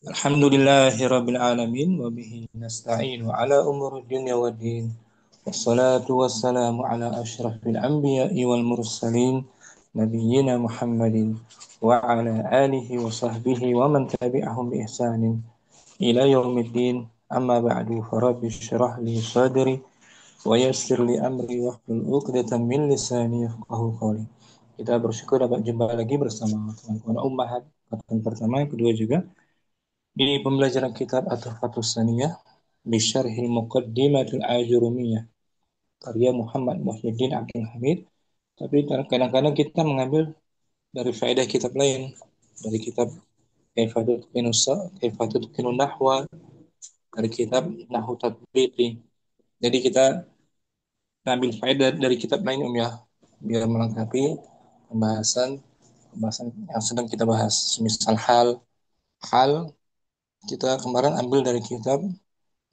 Alhamdulillahi alamin wa bihi nasta'in wa ala umuri dunya waddin. Wassalatu wassalamu ala asyrafil anbiya'i wal mursalin nabiyyina Muhammadin wa ala alihi wa sahbihi wa man tabi'ahum bi ihsanin ila yaumiddin. Amma ba'du, farabbi syrah li sadri wa yassir li amri wahlul 'uqdatam min lisani yafqahu qawli. Kita bersyukur dapat jumpa lagi bersama teman-teman Ummahat pertama, yang kedua juga di pembelajaran kitab At-Tuhfatus Saniyah bi Syarhil Muqaddimatul Ajurumiyah karya Muhammad Muhyiddin Abdul Hamid. Tapi kadang-kadang kita mengambil dari faedah kitab lain, dari kitab Kaifatut Kinun Nahwa, dari kitab Nahwu Tatbiqi. Jadi kita ambil faedah dari kitab lain ya, biar melengkapi pembahasan pembahasan yang sedang kita bahas. Misal hal kita kemarin ambil dari kitab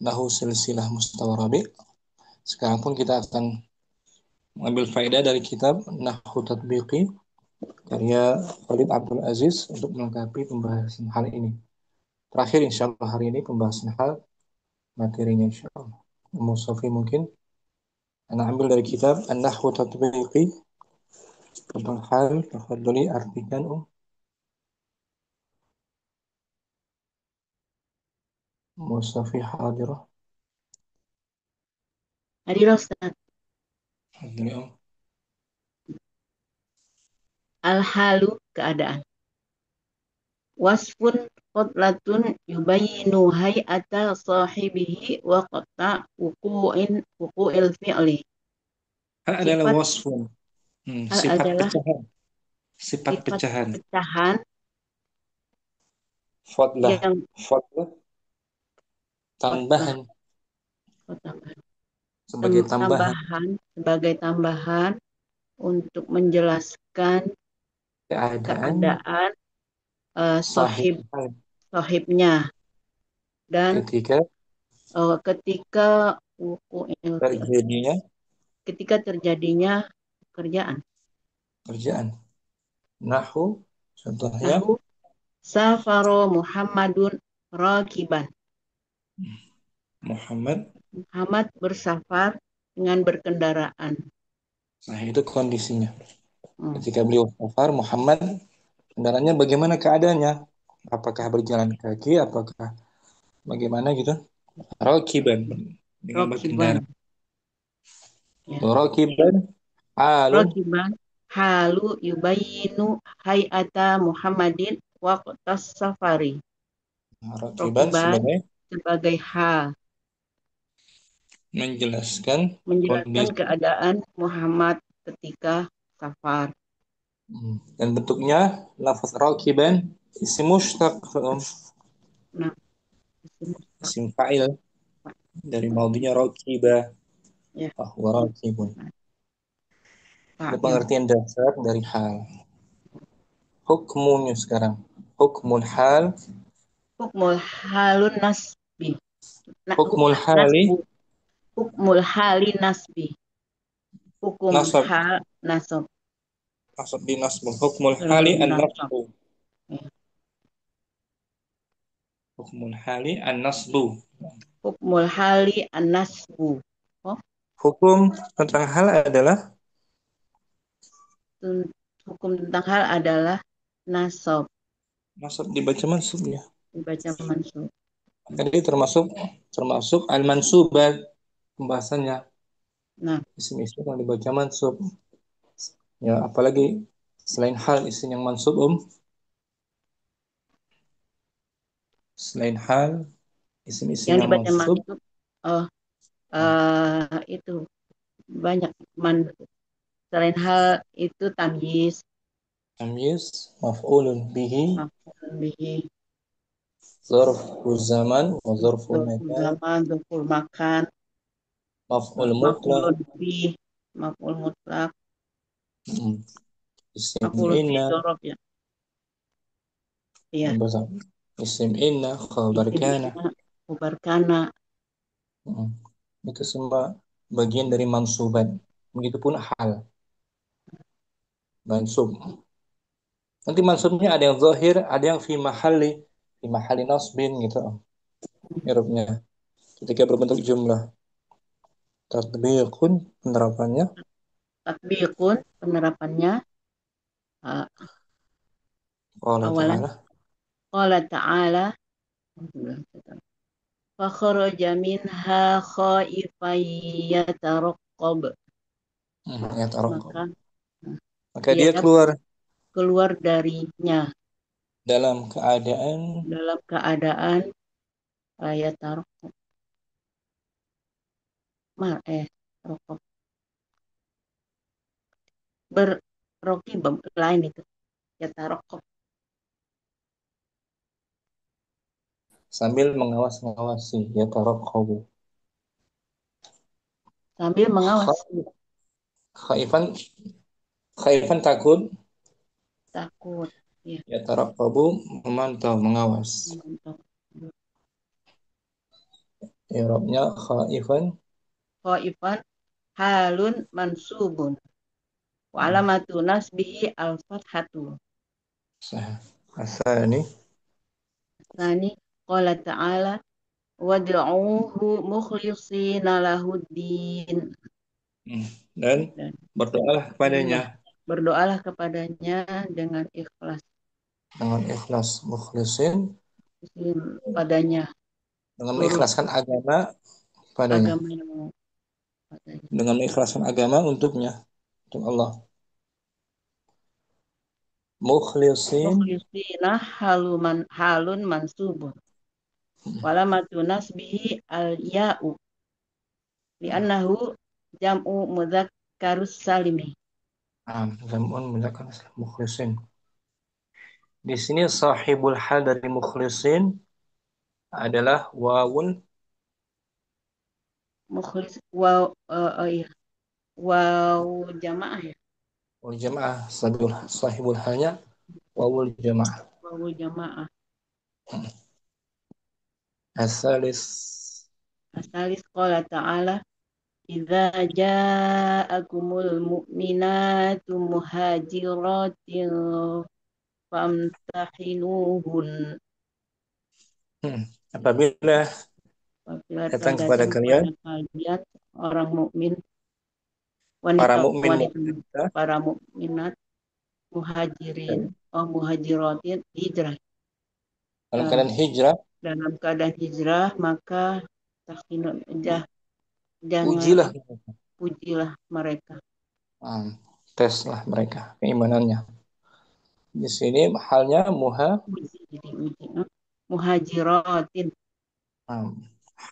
Nahwu Silsilah Mustawarabi. Sekarang pun kita akan mengambil faedah dari kitab Nahwu Tatbiqi karya Khalid Abdul Aziz untuk melengkapi pembahasan hal ini. Terakhir insya Allah hari ini pembahasan hal materinya insya Allah. Sofi mungkin Anda ambil dari kitab An-Nahwu Tatbiqi tentang hal, tafadholi artikan Sofi hadirah. Hadirah Ustaz. Hadiri Al-halu keadaan. Wasfun qatlatun yubayinu hay'ata sahibihi wa qata wuqu'il fi'li. Hal adalah Sifat wasfun, hal sifat adalah pecahan, sifat sifat pecahan. pecahan Fadlah, yang fadlah qatlah tambahan tambahan sebagai tambahan tambahan sebagai tambahan untuk menjelaskan keadaan keadaan sahih sahibnya dan ketika ketika wuqu'il fi'li, terjadinya ketika terjadinya pekerjaan. kerjaan. Nahu contohnya Nahu safaro Muhammadun rakiban. Muhammad. Muhammad bersafar dengan berkendaraan. Nah, itu kondisinya. Hmm. Ketika beliau safar, Muhammad kendaraannya bagaimana keadaannya? Apakah berjalan kaki? Apakah bagaimana gitu? Rakiban dengan berkendara. Rakiban. Ya. Rakiban alun. Rakiban halu yubayinu hayata Muhammadin waqtas safari. Rakiban Rakiban sebagai sebagai hal menjelaskan menjelaskan kondisi. keadaan Muhammad ketika safar. Dan bentuknya lafaz rakiban isim mushtaq, Nah, isim isim fa'il dari maudinya rakiba, ya, bahwa rakibun. Itu fa'il. pengertian dasar dari hal. Hukmunya sekarang. Hukmul hal. Hukmul halun nasbi. Hukmul hali Nasbu. Hukmul hali nasbi. Hukum nasab. hal nasab. Nasab di nasbu. Hukmul hali Nasab an nasab. nasbu. Ya. Hukmul hali an nasbu. Hukmul hali an nasbu. Oh, Hukum tentang hal adalah hukum tentang hal adalah nasab, nasab dibaca mansubnya. dibaca mansub. Jadi termasuk termasuk al mansubat pembahasannya, Nah, isim-isim yang dibaca mansub. Ya, apalagi selain hal isim yang mansub selain hal isim-isim yang yang dibaca mansub. mansub, oh, itu banyak. Selain hal itu tamyiz, Tamyiz maf'ulun bihi, maf'ul bihi, zarfu zaman wa zarfu dzarful makan, zaman, dzarful makan, maf'ul mutlaq, maf'ulun bih, maf'ul mutlak, hmm, isim maf'ulun bih inna, dzaraf ya. Iya, isim inna, khabar isim kana. inna, khabar kana. Hmm. Itu semua bagian dari mansuban. Begitupun hal, mansub. Nanti mansubnya ada yang zahir, ada yang fi mahalli di mahali nasbin gitu irobnya ketika berbentuk jumlah. Tatbiqun penerapannya Tatbiqun penerapannya qala awalan ta'ala qala ta'ala fa kharaja minha khaifan yataraqqab. ayat Ar-Raqq. Maka Maka dia dia keluar keluar darinya dalam keadaan dalam keadaan yataraqqab mar raqab berrokibam lain itu yataraqqab sambil mengawas-ngawasi ya taraqqabu. sambil mengawas Khaifan khaifan takut takut ya ya taraqqabu memantau mengawas. mantap. I'rabnya khaifan Khaifan halun mansubun wa alamatu nasbihi al-fathatu. sah. Asani Tsani qala ta'ala wad'uuhu mukhlishina lahuddin. dan Dan berdoalah kepadanya berdoalah kepadanya dengan ikhlas dengan ikhlas mukhlisin padanya dengan seluruh mengikhlaskan agama padanya agama yang padanya. dengan mengikhlaskan agama untuknya untuk Allah mukhlisin Mukhlishina halun mansubun walamatu nasbihi al-ya'u li'annahu jam'u mudzakkarus salimi. zamun mudzakkar mukhlisin. Di sini sahibul hal dari mukhlisin adalah wawul Mukhlis waw iya waw jamaah ya wal jamaah sahibul halnya wawul jamaah. waw jamaah. Asalis Asalis qala ta'ala idza ja'akumul mu'minatu muhajiratin famtahinuhun. apabila Apabila datang kepada datang kalian kepada kalian orang mukmin para wanita mukmin wanita wanita para mukminat muhajirin muhajiratin hijrah dalam eh, keadaan hijrah dalam keadaan hijrah maka tahsinun jangan ujilah pujilah mereka. um, teslah mereka keimanannya. Di sini halnya Uji jadi uji muhajiratin um,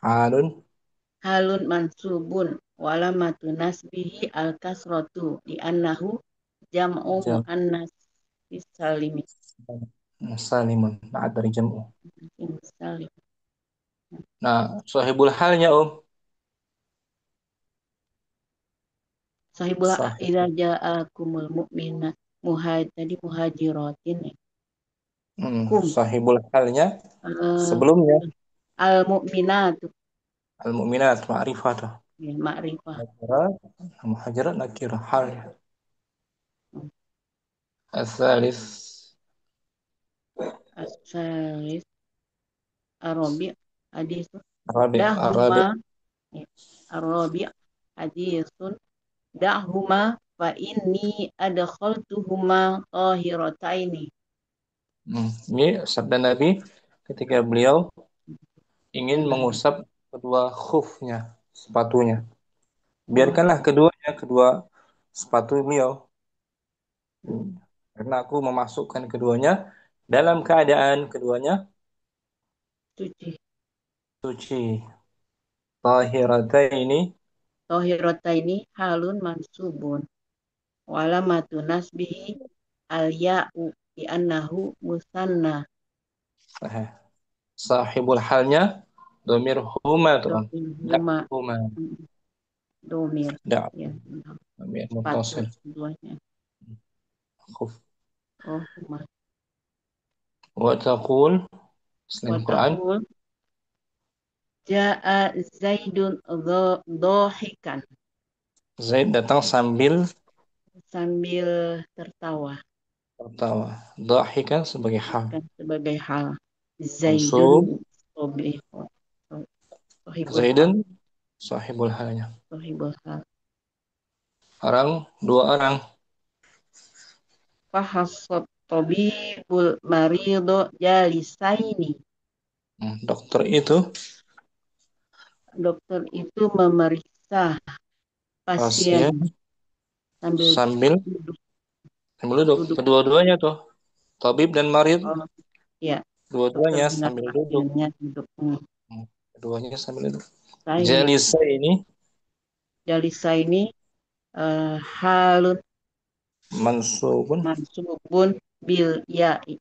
halun halun mansubun walamatu nasbihi al kasratu di annahu jam'u jam muannas salimi. salimun dari jam'u. Salim. Nah, sahibul halnya Sahibul sahib idza ja'akumul mu'minat tadi muhajiratin ya. Kum sahibul halnya eh, sebelumnya al mu'minatu al mukminat ma'rifah ya, ma'rifah. nakirah muhajirat nakirah halnya. Asalis Asalis arabi hadis Arabi Arabi dahuma ya, arabi hadisun dahuma fa inni adkhaltuhuma tahirataini. Ini sabda Nabi ketika beliau ingin Dalam mengusap kedua khufnya sepatunya. oh, Biarkanlah keduanya kedua sepatu beliau karena aku memasukkan keduanya dalam keadaan keduanya suci suci. Tahirataini tahirataini halun mansubun walamatu nasbihi al ya'u di annahu musanna sah- sahibul halnya domir huma tuh. domir Dak huma huma. domir Dak ya domir sepatu mutasil. keduanya Khuf. oh huma Wa taqul selain Quran wataqul ja'a zaidun dhahikan Zaid datang sambil sambil tertawa tertawa. Dhahikan sebagai hal. kan sebagai hal Zaidun mansub. sobih sohibul hal. Zaidun sahibul halnya. Sohibul hal. Orang, dua orang. Fahassat tabibul marido jalisaini. Dokter itu Dokter itu memeriksa pasien pasien sambil sambil duduk, sambil duduk. duduk. Kedua-duanya tuh, tabib dan marid, Oh, ya, dokter dua-duanya dengan sambil duduk. pasiennya duduk. Keduanya sambil duduk. Ini Jalisa ini jalisaini halun mansubun mansubun bil ya'i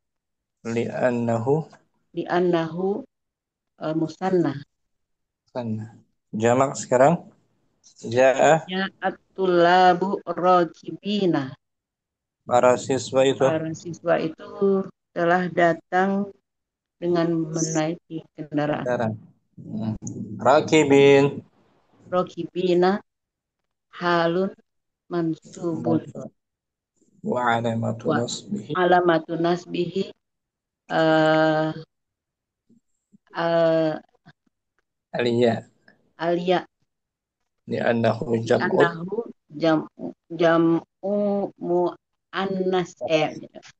li'annahu di annahu musanna. kan jamak sekarang ja'a Ja'at tullabu rajibina. para siswa itu Para siswa itu telah datang dengan menaiki kendaraan. kendaraan. Rakibin Rajibina halun mansubun wa alamatu wa nasbihi alamatun nasbihi uh, uh, aliyah alia li'annahu di jam'ul anahu jam'u muannas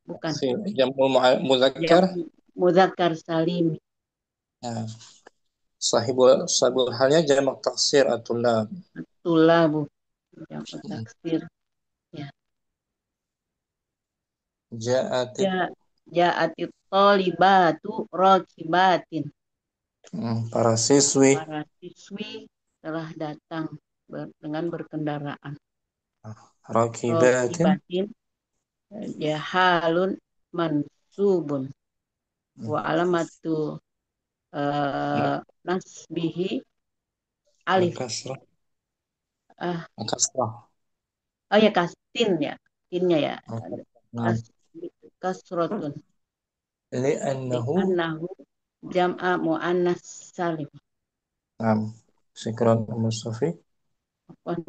bukan jam'ul jam muzakkar. muzakkar salim. Nah, sahibul halnya jamak taksir atulab. Tulabu jam'u taksir ya. Ja'atit Ja ja'atit talibatu rakibatin. para siswi Para siswi telah datang dengan berkendaraan. rakibatin Rakibatin ya halun mansubun wa alamatu nasbihi alif. al-kasrah Ah, al-kasrah oh ya kastin ya. Tinnya ya. Nah, Kas kasrotun di li'annahu annahu jam'a muannas salim. nah, Syukran Mustafi. Apa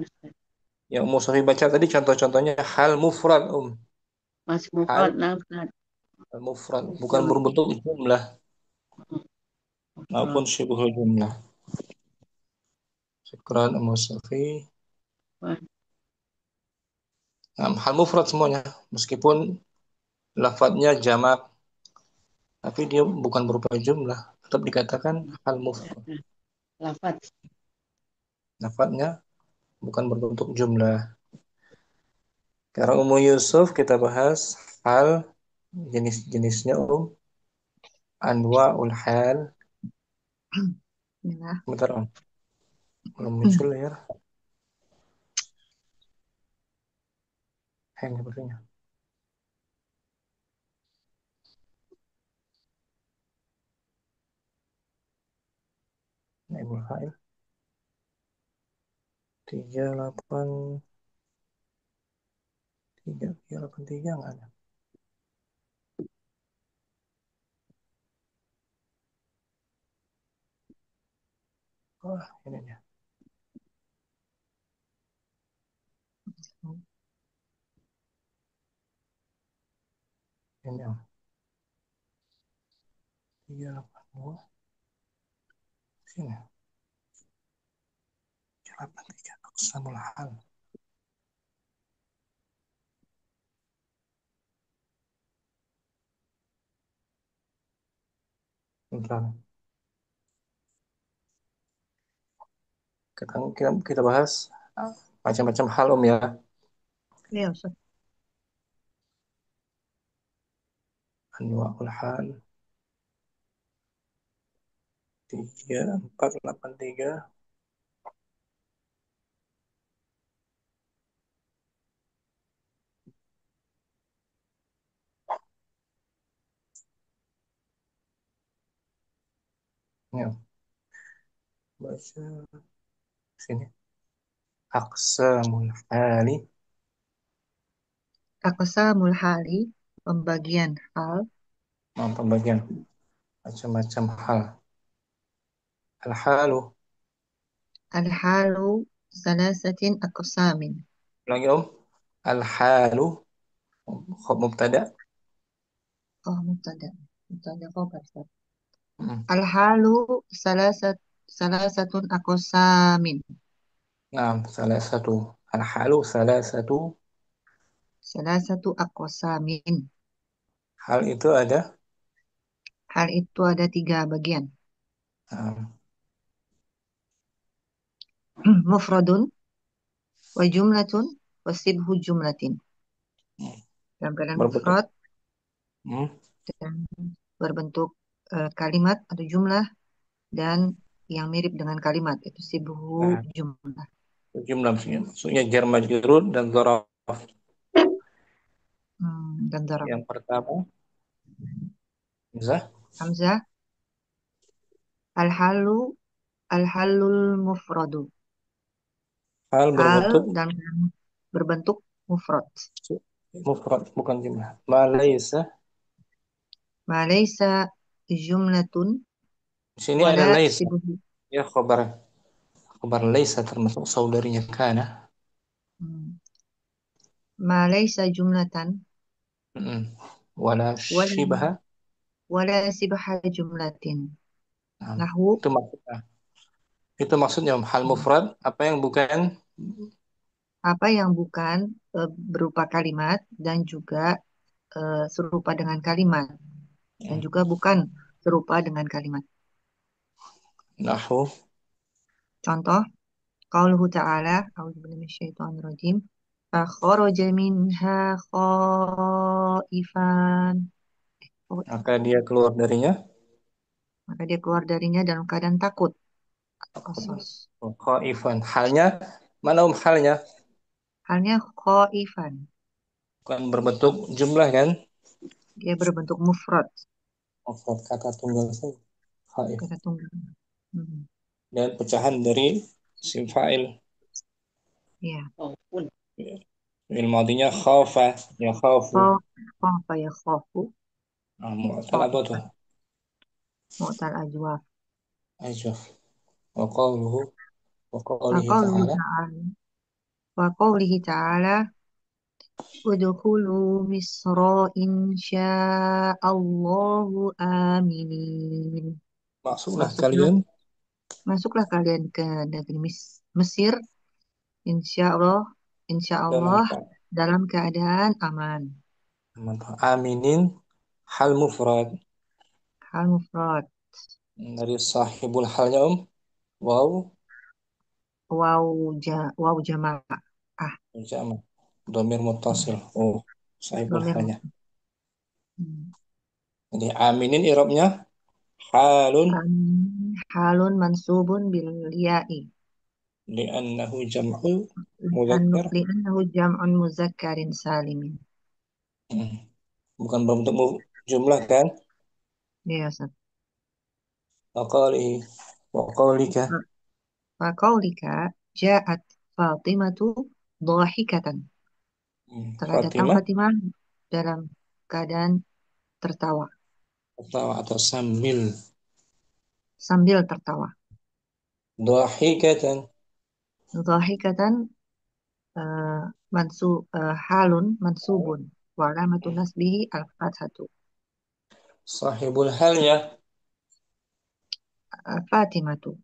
Yang Mustafi baca tadi contoh-contohnya hal mufrad masih hal mufrad nafrad mufrad bukan mufrad berbentuk jumlah maupun mufrad. syibhul jumlah. Syukran Mustafi. Nah, hal mufrad semuanya meskipun lafadznya jamak tapi dia bukan berupa jumlah tetap dikatakan hal mufrad. Lafaz Lafadznya bukan berbentuk jumlah. Sekarang Ummu Yusuf kita bahas hal jenis-jenisnya anwa'ul hal. Bismillah. Bentar belum muncul ya. Hang sepertinya. Naibul fa'il 383 nggak ada. Oh, ini dia. Ini yang 382 sini. 383 aqsamul hal. Bentar. Kita bahas macam-macam hal ya. Ya, Ustaz. Anwa'ul hal 3483. Ya, baca sini. Aqsamul hali Aqsamul hali, pembagian hal. pembagian macam-macam hal. Al-halu Al-halu salasatin aqsamin. lagi Al-halu mubtada Oh, mubtada. Mubtada khabar, Ustaz. Mm. Al-halu salasatun akosamin. Nah, salah satu. Al-halu salah satu. Salasatu akosamin. Hal itu ada. Hal itu ada tiga bagian. Nah, Mufradun wa jumlatun wa sibhu jumlatin. Dalam keadaan berbentuk. mufrad Hmm. dan berbentuk kalimat atau jumlah dan yang mirip dengan kalimat itu sibhu Nah, jumlah. jumlah maksudnya jar majrur dan dzaraf. Dan darab. Yang pertama, Hamzah. Hamzah al-halu al-halul mufradu. Hal Hal berbentuk dan berbentuk mufrad. mufrad bukan jumlah. Ma laysa. Ma laysa jumlatun Di sini ada wala laysa. sibhu. Ya khabar. Khabar laysa termasuk saudarinya kana. Hmm. Ma laysa jumlatan Mm-mm. Wala wala shibha. wala sibha jumlatin. Nah, Nahu itu maksudnya. Itu maksudnya hal hmm, mufrad apa yang bukan. apa yang bukan berupa kalimat dan juga serupa dengan kalimat dan juga bukan serupa dengan kalimat. Nahu. Contoh, qauluhu ta'ala, a'udzubillahi minasyaitonir rajim, fakharaja minha khaifan. Maka dia keluar darinya. Maka dia keluar darinya dalam keadaan takut. Qasas. Khaifan. Halnya mana halnya? Halnya khaifan. Bukan berbentuk jumlah kan? Dia berbentuk mufrad, Mufrad kata tunggal saja. Khaif. kata tunggal. Hmm. Dan pecahan dari sim fa'il. Ya. Fi'il madinya khafa, ya khafu. Khafa ya khafu. Nah, mu'tal apa tuh? Khaifan. Mu'tal ajwaf. Ajwaf. Wa qawluhu wa qawlihi Faqauluhu ta'ala. ta'ala. Wa qawlihi ta'ala. Udkhulu Misra insya'allahu aminin. Masuklah Masuklah, kalian masuklah kalian ke negeri Mesir, insya Allah, insya dalam Allah dalam keadaan aman. aminin hal mufrad Hal mufrad, dari sahibul halnya wow waw jamaah. Ah, jama domir muttasil sahibul domir halnya. hmm. Jadi aminin irobnya halun Halun mansubun bil ya'i. li'annahu jam'u mudzakkar. Li'annahu jam'un muzakkarin salimin. Hmm. Bukan berbentuk jumlah kan? Ya, Ustaz. Wa qawlihi wa qawlika. Faqaulika ja'at Fatimatu dhahikatan. Telah datang Fatimah Fatimah dalam keadaan tertawa, atau sambil sambil tertawa. dhahikatan Dhahikatan halun mansubun wa alamatu nasbihi al-fathatu. sahibul halnya Fatimatu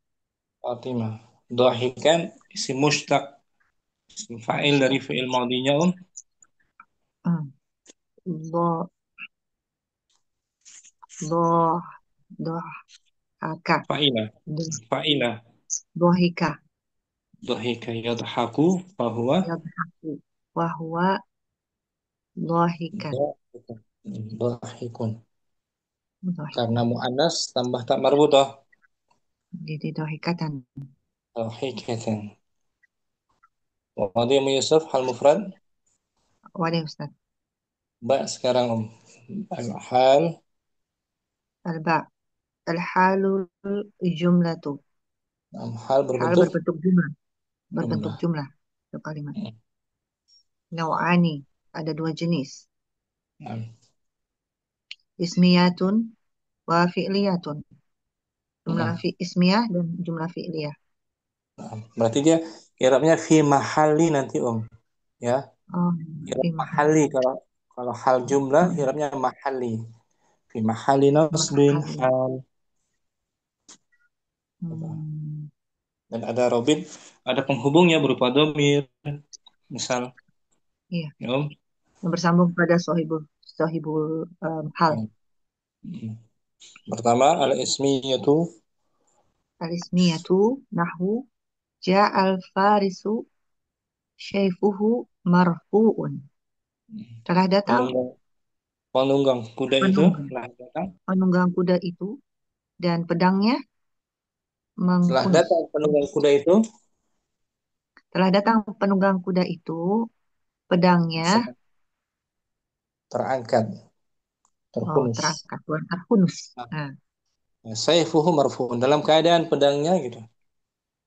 Fatimah. Dhahikan isim mushtaq, isim fa'il dari mushtaq. fi'il madinya Hmm. Dha dha dhahaka. fa'ila fa'ila Dhahika dhahika yadhaku fahuwa yadhaku wa huwa dhahikan. dhahikun. Karena Dhahikun. mu'annas tambah tak marbutah Jadi dhahikatan. dhahikatan. Wa madhi Yusuf hal mufrad Wadah Ustaz. ba sekarang al hal Al-ba. Al-halul jumlatu. hal Hal berbentuk berbentuk jumlah. Berbentuk jumlah. jumlah. Itu kalimat. Hmm. Naw'ani. Ada dua jenis. Nah, Ismiyatun wa fi'liyatun. Jumlah hmm. ismiyah dan jumlah fi'liyah. Nah, berarti dia i'rabnya fi mahalli nanti ya. Oh, I'rab fi mahal. mahalli kalau kalau hal jumlah Hmm. i'rabnya mahalli. Fi mahalli nasbin Mahali. hal. Hmm, Dan ada robit, ada penghubungnya berupa domir, misal, iya, ya Om. yang bersambung pada sohibul sohibul hal. Hmm. Pertama, al-ismiyatu. Al-ismiyatu nahu ja'al farisu syaifuhu marfu'un. Telah datang Penunggang, penunggang kuda itu penunggang. telah datang. Penunggang kuda itu dan pedangnya Telah menghunus. datang penunggang kuda itu Telah datang penunggang kuda itu, pedangnya sedang terangkat, terhunus. terangkat, bukan terhunus. Nah, Nah, sayfuhu marfu'un. Dalam keadaan pedangnya gitu,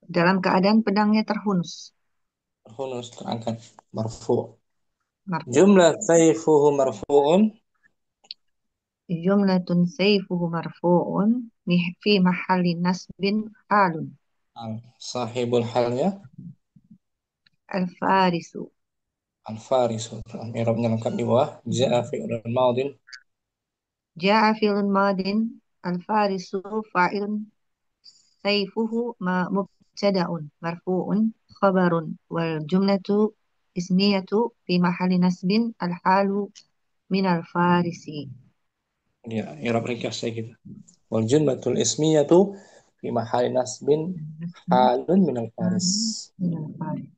dalam keadaan pedangnya terhunus. terhunus, terangkat, marfu'. Marfu. Jumlah sayfuhu marfu'un. Jumlatun sayfuhu marfu'un fi mahalli nasbin halun. Sahibul halnya Al-farisu. al-farisu. I'rabnya lengkap di bawah. Ja'a fi'lun madin. Ja'a fi'lun madin. Al-farisu fa'ilun. Sayfuhu mubtada'un. Marfu'un. Khabarun. Wal jumlatu ismiyatu fi mahalli nasbin al-halu min al-farisi. Ya, i'rab ringkasnya gitu. Wal jumlatul ismiyatu fi mahalli nasbin Nasbin halun minal faris. min al-faris.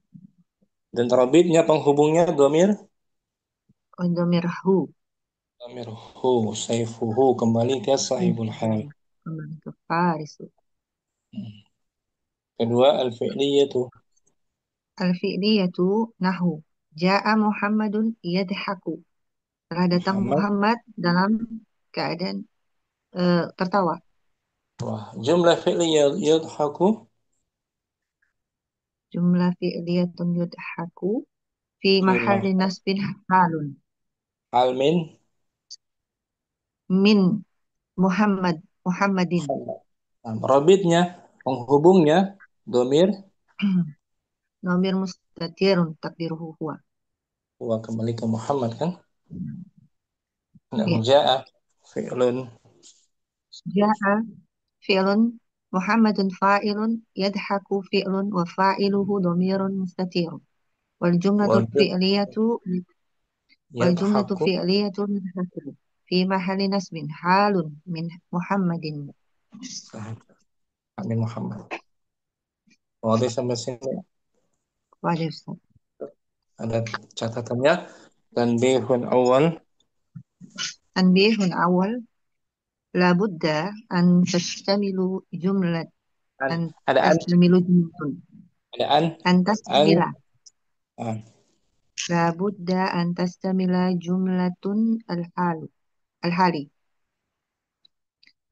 Dan terbitnya penghubungnya domir. Qadamirhu. Domir hu, sayfuhu. Kembali ke sahibul hal. Kembali ke farisu. Kedua, al-fi'liyatu. Al-fi'liyatu nahu. Ja'a Muhammadun yadhaku. Telah datang Muhammad. Muhammad dalam keadaan tertawa. Wah, jumlah fi'liyah yadhaku. Jumlah fi'liyatun yudhaku fi Fi mahalli mahal nasbin halun. min Min Muhammadin. Muhammad. Nah, rabitnya, penghubungnya, domir. Nomir mustatirun takdiruhu huwa. Wah, kembali ke Muhammad kan. Nah, Ya. ja'a fi'lun. Ja'a fi'lun Muhammadun fa'ilun yadhaku fi'lun wa fa'iluhu domirun mustatirun. Wal jumlatul Wal fi'liyatu wal jumlatu yadhaku. fi'liyatu yadhaku fi mahalli nasbin halun min Muhammadin. Amin Muhammad. Wadah sampai sini Wajib Ustaz. ada catatannya. Dan bihun awal. Tanbihun awal la budda an tastamilu jumlat an Ada an, tastamilu jumlatun ada an, an an, tastamila an. la budda an tastamila jumlatun al-hali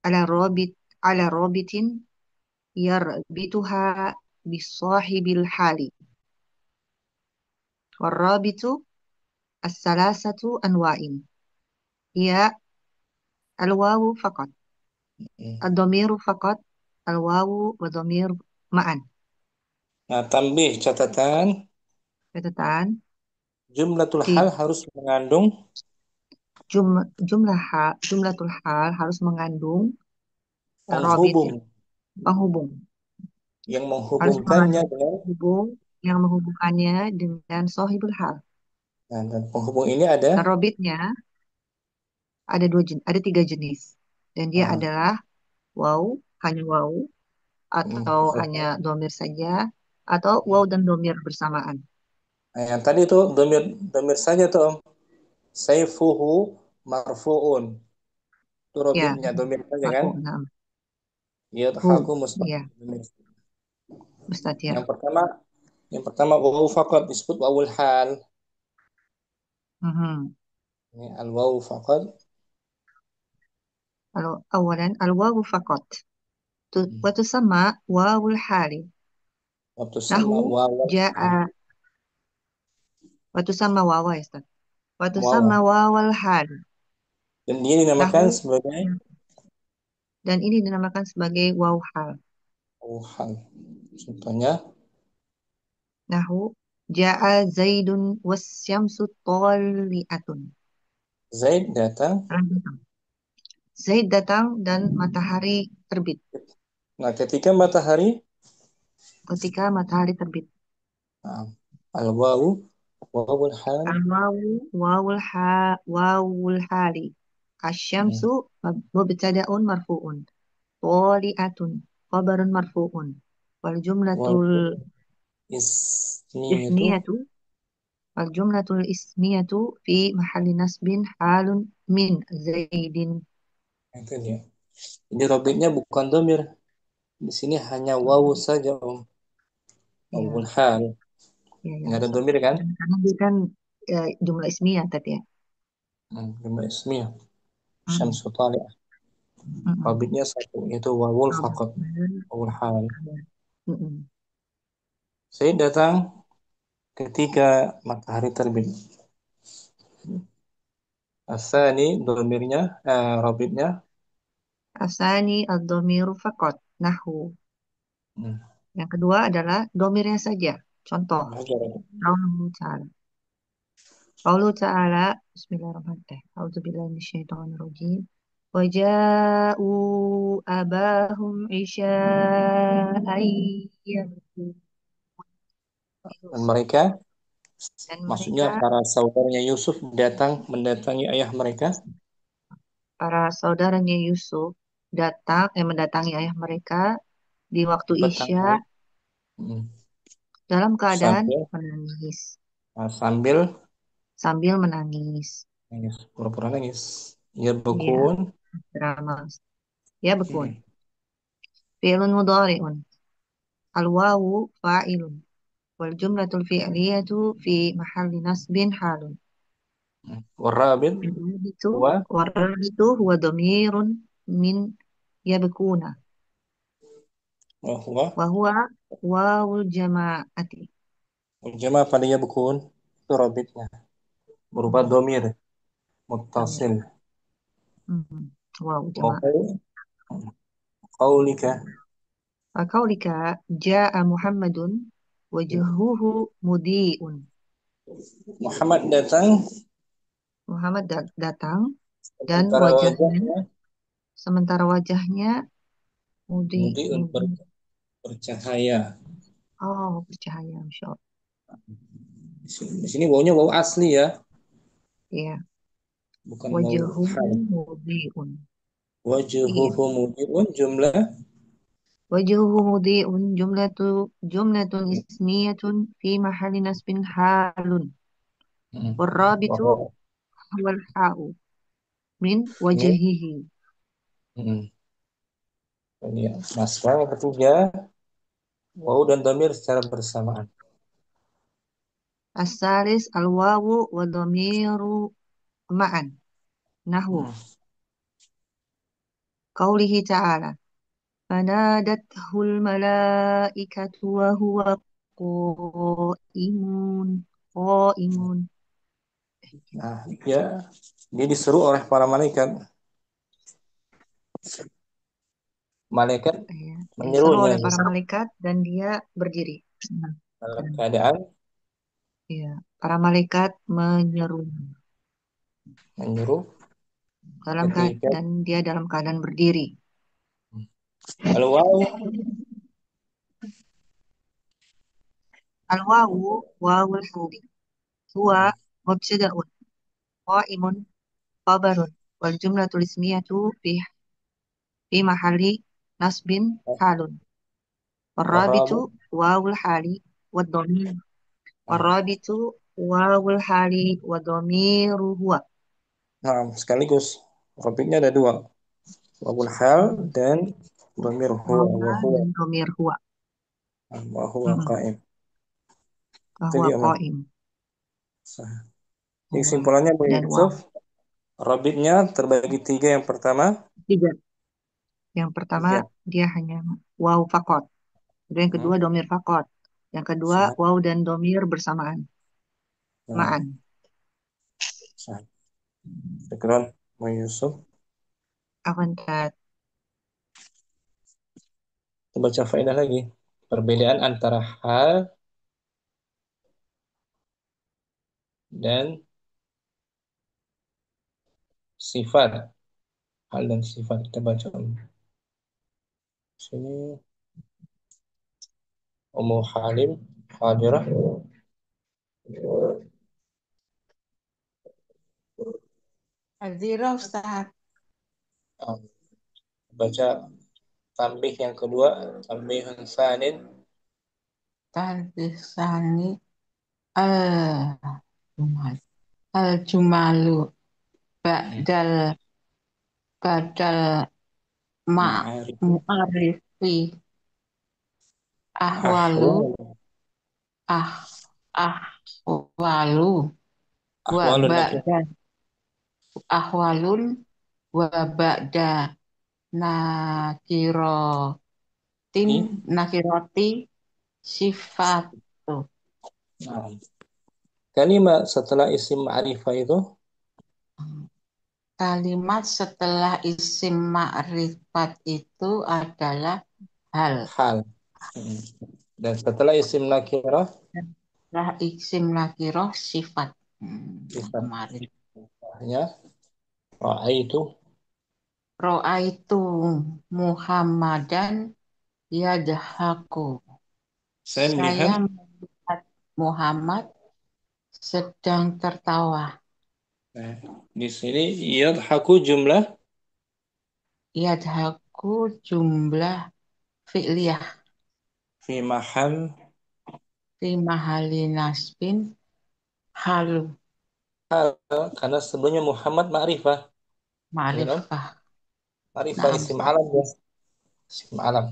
ala robit ala robitin yarbituha bisahibil hali warrabitu as-salasatu anwa'in hiya al-wawu faqat ad-dhamiru faqat al-wawu wa dhamir ma'an. Nah, tambih catatan. Catatan Jumlatul di hal harus mengandung jumlatul hal harus mengandung robit ya, penghubung penghubung. yang Harus menghubungkannya mengandung dengan. penghubung yang menghubungkannya dengan sohibul hal. Nah, dan penghubung ini ada. Dan robitnya ada tiga jenis. Dan dia Ah, adalah waw, hanya waw, atau hanya betul. domir saja, atau waw dan domir bersamaan. Nah, yang tadi itu domir domir saja tuh Om. Saifuhu marfuun. Itu Ya, robitnya domir saja kan. marfu, nah, Yadhaku hu, mustaqil. ya, mustatir. Yang pertama, yang pertama wawu faqat disebut wawul hal. Mhm. Ini al wawu faqat. Awalan al-wawu faqat. Wa tusamma wawul hali. Waktu sama Nahu wawul hal. ja'a wa tusamma wawa ya Ustaz. Wa tusamma Wawu. wawal hali. Dan dia dinamakan Nahu sebagai dan ini dinamakan sebagai waw hal. wawu hal. Contohnya Nahu ja'a Zaidun wasyamsu tali'atun. Zaid datang. Zaid datang dan matahari terbit. Nah, ketika matahari, Ketika matahari terbit. nah, al-wawu, wawul hal, Al-wawu wawul hali. hmm, Asyamsu mubtada'un marfu'un. Toli'atun khabarun marfu'un. Wal jumlatul wawu ismiyatu, ismiyatu wal jumlatul ismiyatu fi mahalli nasbin halun min Zaidin. itu dia. Jadi robitnya bukan domir. Di sini hanya wawu saja, Om. Wawul Ya, hal. ya, ya. Nggak ada domir kan? Karena dia kan jumlah ismiyah tadi ya. Jumlah ismiyah. Hmm. Syamsu tali'ah. Mm-mm. Robitnya satu, yaitu wawul Oh, fakot. betul. Wawul hal. Ya. Mm-mm. Saya datang ketika matahari terbit. Asani domirnya, robitnya. Asani ad-dhamiru faqat nahwu. Hmm. Yang kedua adalah domirnya saja. Contoh, Belajar. qauluhu ta'ala. Qauluhu ta'ala, bismillahirrahmanirrahim. A'udzubillahi minasyaitonir rajim. Wa ja'u abahum isya'an yabkun. Dan Yusuf. mereka, Dan maksudnya mereka, para saudaranya Yusuf datang mendatangi ayah mereka. para saudaranya Yusuf, mendatangi ayah mereka di waktu Petang Isya hari. Hmm. dalam keadaan Sambil, menangis. sambil Sambil menangis. nangis, pura-pura nangis. Ya Iya, bekun. drama. Ya, bekun. Hmm. Fi'lun mudhari'un. Al-wawu fa'ilun. Wal jumlatul fi'liyatu fi mahalli nasbin halun. Warabit Itu huwa, itu huwa dhamirun min yabkuna. huwa Wa huwa wawul jama'ati. jama pada ya bekun. Itu robitnya. Berupa Hmm, domir. dhamir. Muttasil. Hmm. Wawu jama'ah. Wahai qaulika. Qaulika ja'a Muhammadun wajhuhu mudi'un. Muhammad datang. Muhammad datang dan Sementara wajahnya, wajahnya sementara wajahnya mudiun mudi. bercahaya. Oh, bercahaya, Masya Allah. Di sini wawunya wawu asli ya. Ya, Bukan wawu wajahuhu hal. mudiun. Iya, Wajuhuhu mudiun jumlah. wajahuhu mudiun jumlatun ismiyatun fi mahalli nasbin halun. Hmm. Warabitu Wahwa. wal ha'u min Ini. wajahihi. Hmm. Ini ya. Masalah yang ketiga, wawu dan domir secara bersamaan. As-salis al-wawu wa dhamiru ma'an. Nahwu. Hmm. Qawlihi ta'ala. فنادته الملائكة وهو قائم قائم. Nah, dia disuruh oleh para malaikat. Malaikat Ya, disuruh menyuruhnya oleh para gitu. malaikat dan dia berdiri. Dalam Dan, keadaan ya, para malaikat menyeru menyuruh ketika dan dia dalam keadaan berdiri. kalau wawu, Al-wawu wawul hali. Huwa mubtada'un qaimun khabarun wal jumlatul ismiyatu fi mahalli nasbin halun. Warabitu warabu, wawul hali wad dhamir. nah, Warabitu wawul hali wad dhamiru huwa. nah, sekaligus topiknya ada dua, wawul hal Mm-mm. dan dhamir huwa Wawul wa hal huwa dan dhamir huwa. wa huwa Mm-mm. qaim. Itu Bahwa dia mah. qaim. Sah. Jadi Huwa kesimpulannya Bu dan Yusuf, waw. rabitnya terbagi tiga. Yang pertama Tiga. Yang pertama tiga. dia hanya waw fakot. Kemudian yang kedua Hmm. domir fakot. Yang kedua Sah. waw dan domir bersamaan. Nah, Ma'an. sah. Syukran Bu Yusuf. Akantat. Kita baca faedah lagi. Perbedaan antara hal dan sifat. Hal dan sifat kita baca. Sini Ummu Halim Hadirah. Hadzirah Ustaz. Ah, baca tambih yang kedua, tambih sanin. Tadisani al-jumal. Al-jumalu ba'dal badal Ma'arif. mu'arifi ahwalu Ahwal. ah ahwalu wa Ahwalun nakir. ba'da ahwalun wa ba'da nakirotin Ini. nakiroti sifatu. Nah, kalimat setelah isim ma'rifah itu Kalimat setelah isim ma'rifat itu adalah hal. hal. Hmm. Dan setelah isim nakirah Setelah isim nakiroh sifat. Yang sifat. kemarin. Ya, ra'aitu. Ro'aitu Muhammadan yadhaku. Saya Saya melihat. melihat Muhammad sedang tertawa. Nah, di sini yadhaku jumlah Yadhaku jumlah fi'liyah fi mahal fi mahali nasbin halu hal karena sebelumnya Muhammad ma'rifah. Ya, kan? ma'rifah. Ma'rifah Naam. isim alam ya. Isim alam.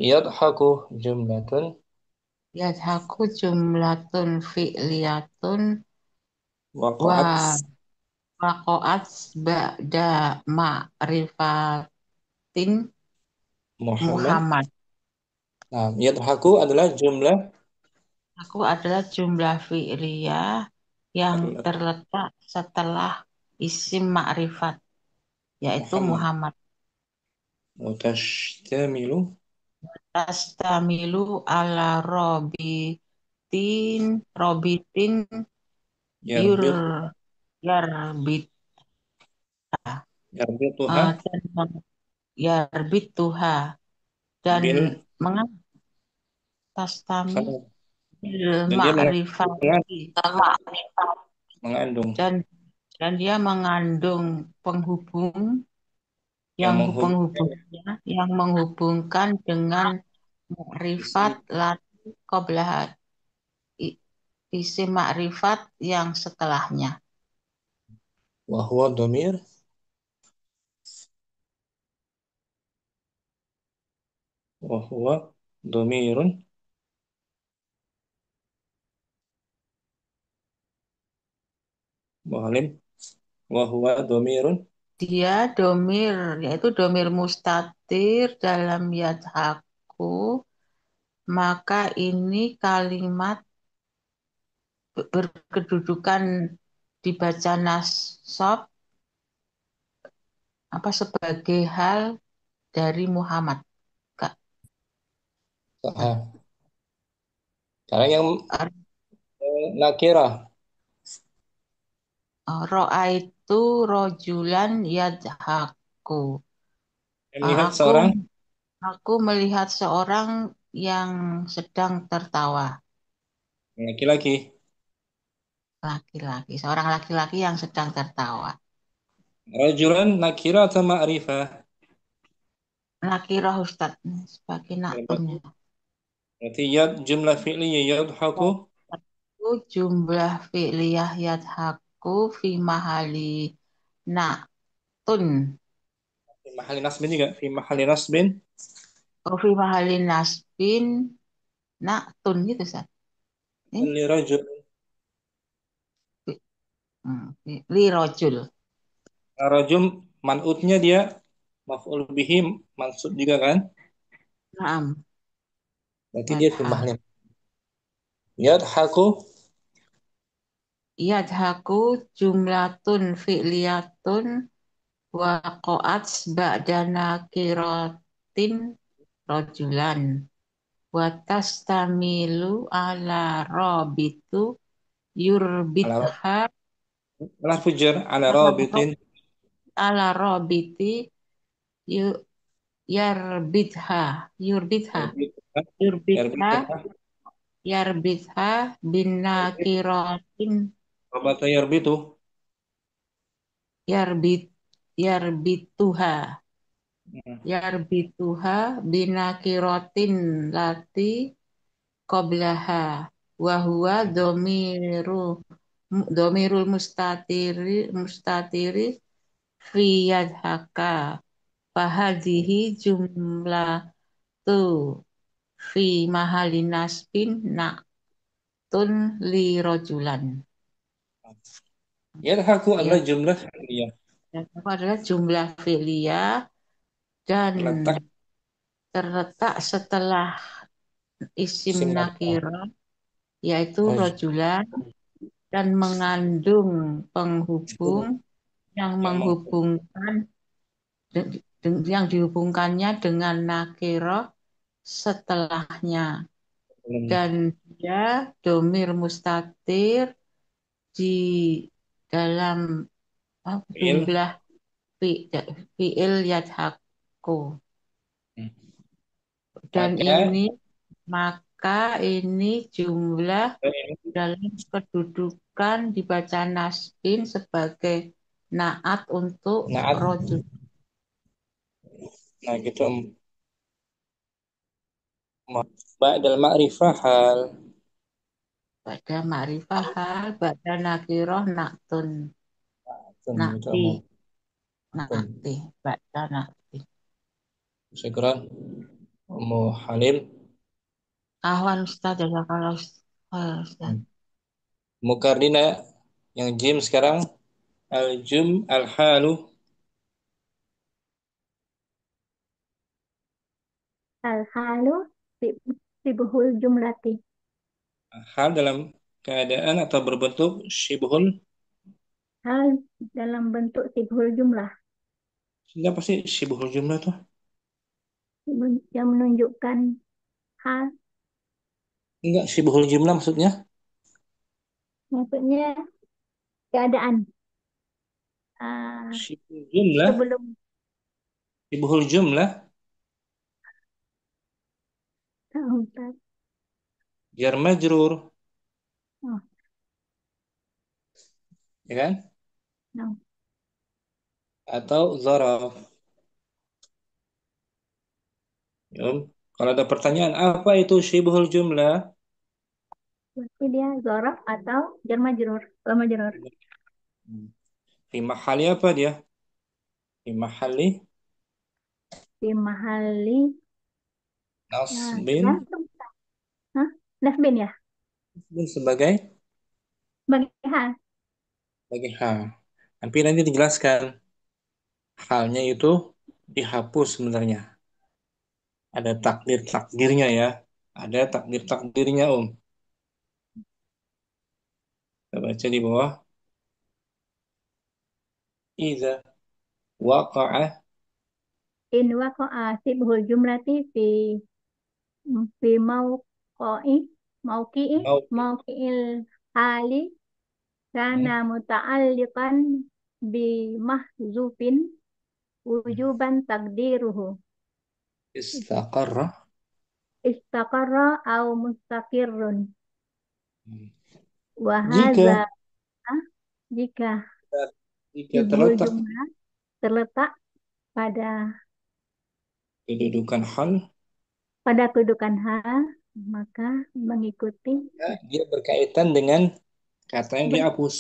Yadhaku jumlatun Yadhaku jumlatun fi'liyatun waqa'at wa waqa'at ba'da ma'rifatin Muhammad. Muhammad. Nah, yadhaku adalah jumlah Aku adalah jumlah fi'liyah yang adalah terletak setelah isim ma'rifat, yaitu Muhammad. Muhammad. Mutashtamilu Tastamilu ala robitin yur yarbit yarbit yarbituha dan yarbit tuha dan bil tastami sama. bil Dan dia ma'rifati mengandung dan dia mengandung penghubung yang yang menghubung penghubungnya yang menghubungkan dengan makrifat isim lati qablaha i- isim makrifat yang setelahnya. wa huwa dhamir wa huwa dhamirun muhalim wa huwa dhamirun Dia domir, yaitu domir mustatir dalam yadhaku, maka ini kalimat berkedudukan dibaca nasab apa sebagai hal dari Muhammad. Kak. Nah, sahah. Sekarang yang nakirah. Ro'aitu rojulan yadhaku. Saya melihat Aku seorang aku melihat seorang yang sedang tertawa. laki-laki. Laki-laki, seorang laki-laki yang sedang tertawa. Rajulan nakirah atau ma'rifah? Nakirah Ustaz sebagai Ya, naktunnya. berarti yad jumlah fi'liyah yadhaku Aku jumlah fi'liyah yadhaku fi mahali naktun. fi mahali nasbin juga fi mahali nasbin Oh, fi mahali nasbin naktun gitu Ustaz. Eh, li rajul. li rojul. Rajul man'utnya dia maf'ul bihi mansub juga kan? Naam. Berarti dia fi Fathah. mahali yadhaku Yadhaku jumlatun fi'liyatun waqa'at ba'da nakiratin rojulan wa tastamilu ala robitu ala yurbitha ala fujar ala ala, rabitin ala robiti yarbitha, yurbitha, Yarbituha. yurbitha, Yarbituha. yarbitha binakirotin, Apa tuh yarbitu? yarbit, yarbituha, Hmm. yarbituha binakirotin lati qoblaha, wahwa domirul mustatiri fi yadhaka, fahadihi jumlatu fi mahali nasbin na'tun li rojulan. Yadhaku Ya, adalah jumlah fi'liyah. dan itu adalah jumlah filia dan Terletak terletak setelah isim isim nakirah. nakiro yaitu Raj- rojulan dan mengandung Majhul penghubung yang yang menghubungkan yang dihubungkannya dengan nakiro setelahnya sebelumnya. dan dia domir mustatir di dalam Fi'il. jumlah fiil yadhaku Hmm. dan Maka ini maka ini jumlah dalam kedudukan dibaca nasbin sebagai naat untuk naat. rojul Nah gitu. Ba'dal ma'rifah hal. pada ma'rifah hal pada nakiroh naktun Gitu nakti umum. Tun. nakti pada nakti Syukran. Ummu Halim. ahwan Ustaz jazakallah Ustaz. Mukardina yang jim sekarang al-jum al-halu. Al-halu sibhul jumlati. Hal dalam keadaan atau berbentuk syibhul. Hal dalam bentuk sibhul jumlah Apa sih syibhul jumlah tuh? yang menunjukkan hal, Enggak, syibhul jumlah maksudnya maksudnya keadaan syibhul jumlah. sebelum. Syibhul jumlah Oh, jar majrur, oh, ya kan? no. Atau zaraf. Ya. Kalau ada pertanyaan apa itu syibhul jumlah? Berarti dia zorof atau jar majrur, wa majrur. Di mahali apa dia? Di mahali Di mahali nasbin tergantung. Hah? Nasbin ya? sebagai Sebagai hal. sebagai hal. Tapi nanti dijelaskan halnya itu dihapus sebenarnya. Ada takdir-takdirnya ya. Ada takdir-takdirnya Om. Kita baca di bawah. Iza waqa'a In waqa'a sibhul jumlati fi mauqa'i mauqi'i mauqi mauqi'il hali kana muta'alliqan bi mahzufin wujuban takdiruhu istaqarra. istaqarra au mustaqirrun wa Jika hadza jika jika sibhul terletak jumlah terletak pada kedudukan hal, kedudukan hal maka mengikuti ya, dia berkaitan dengan kata yang ber- dihapus.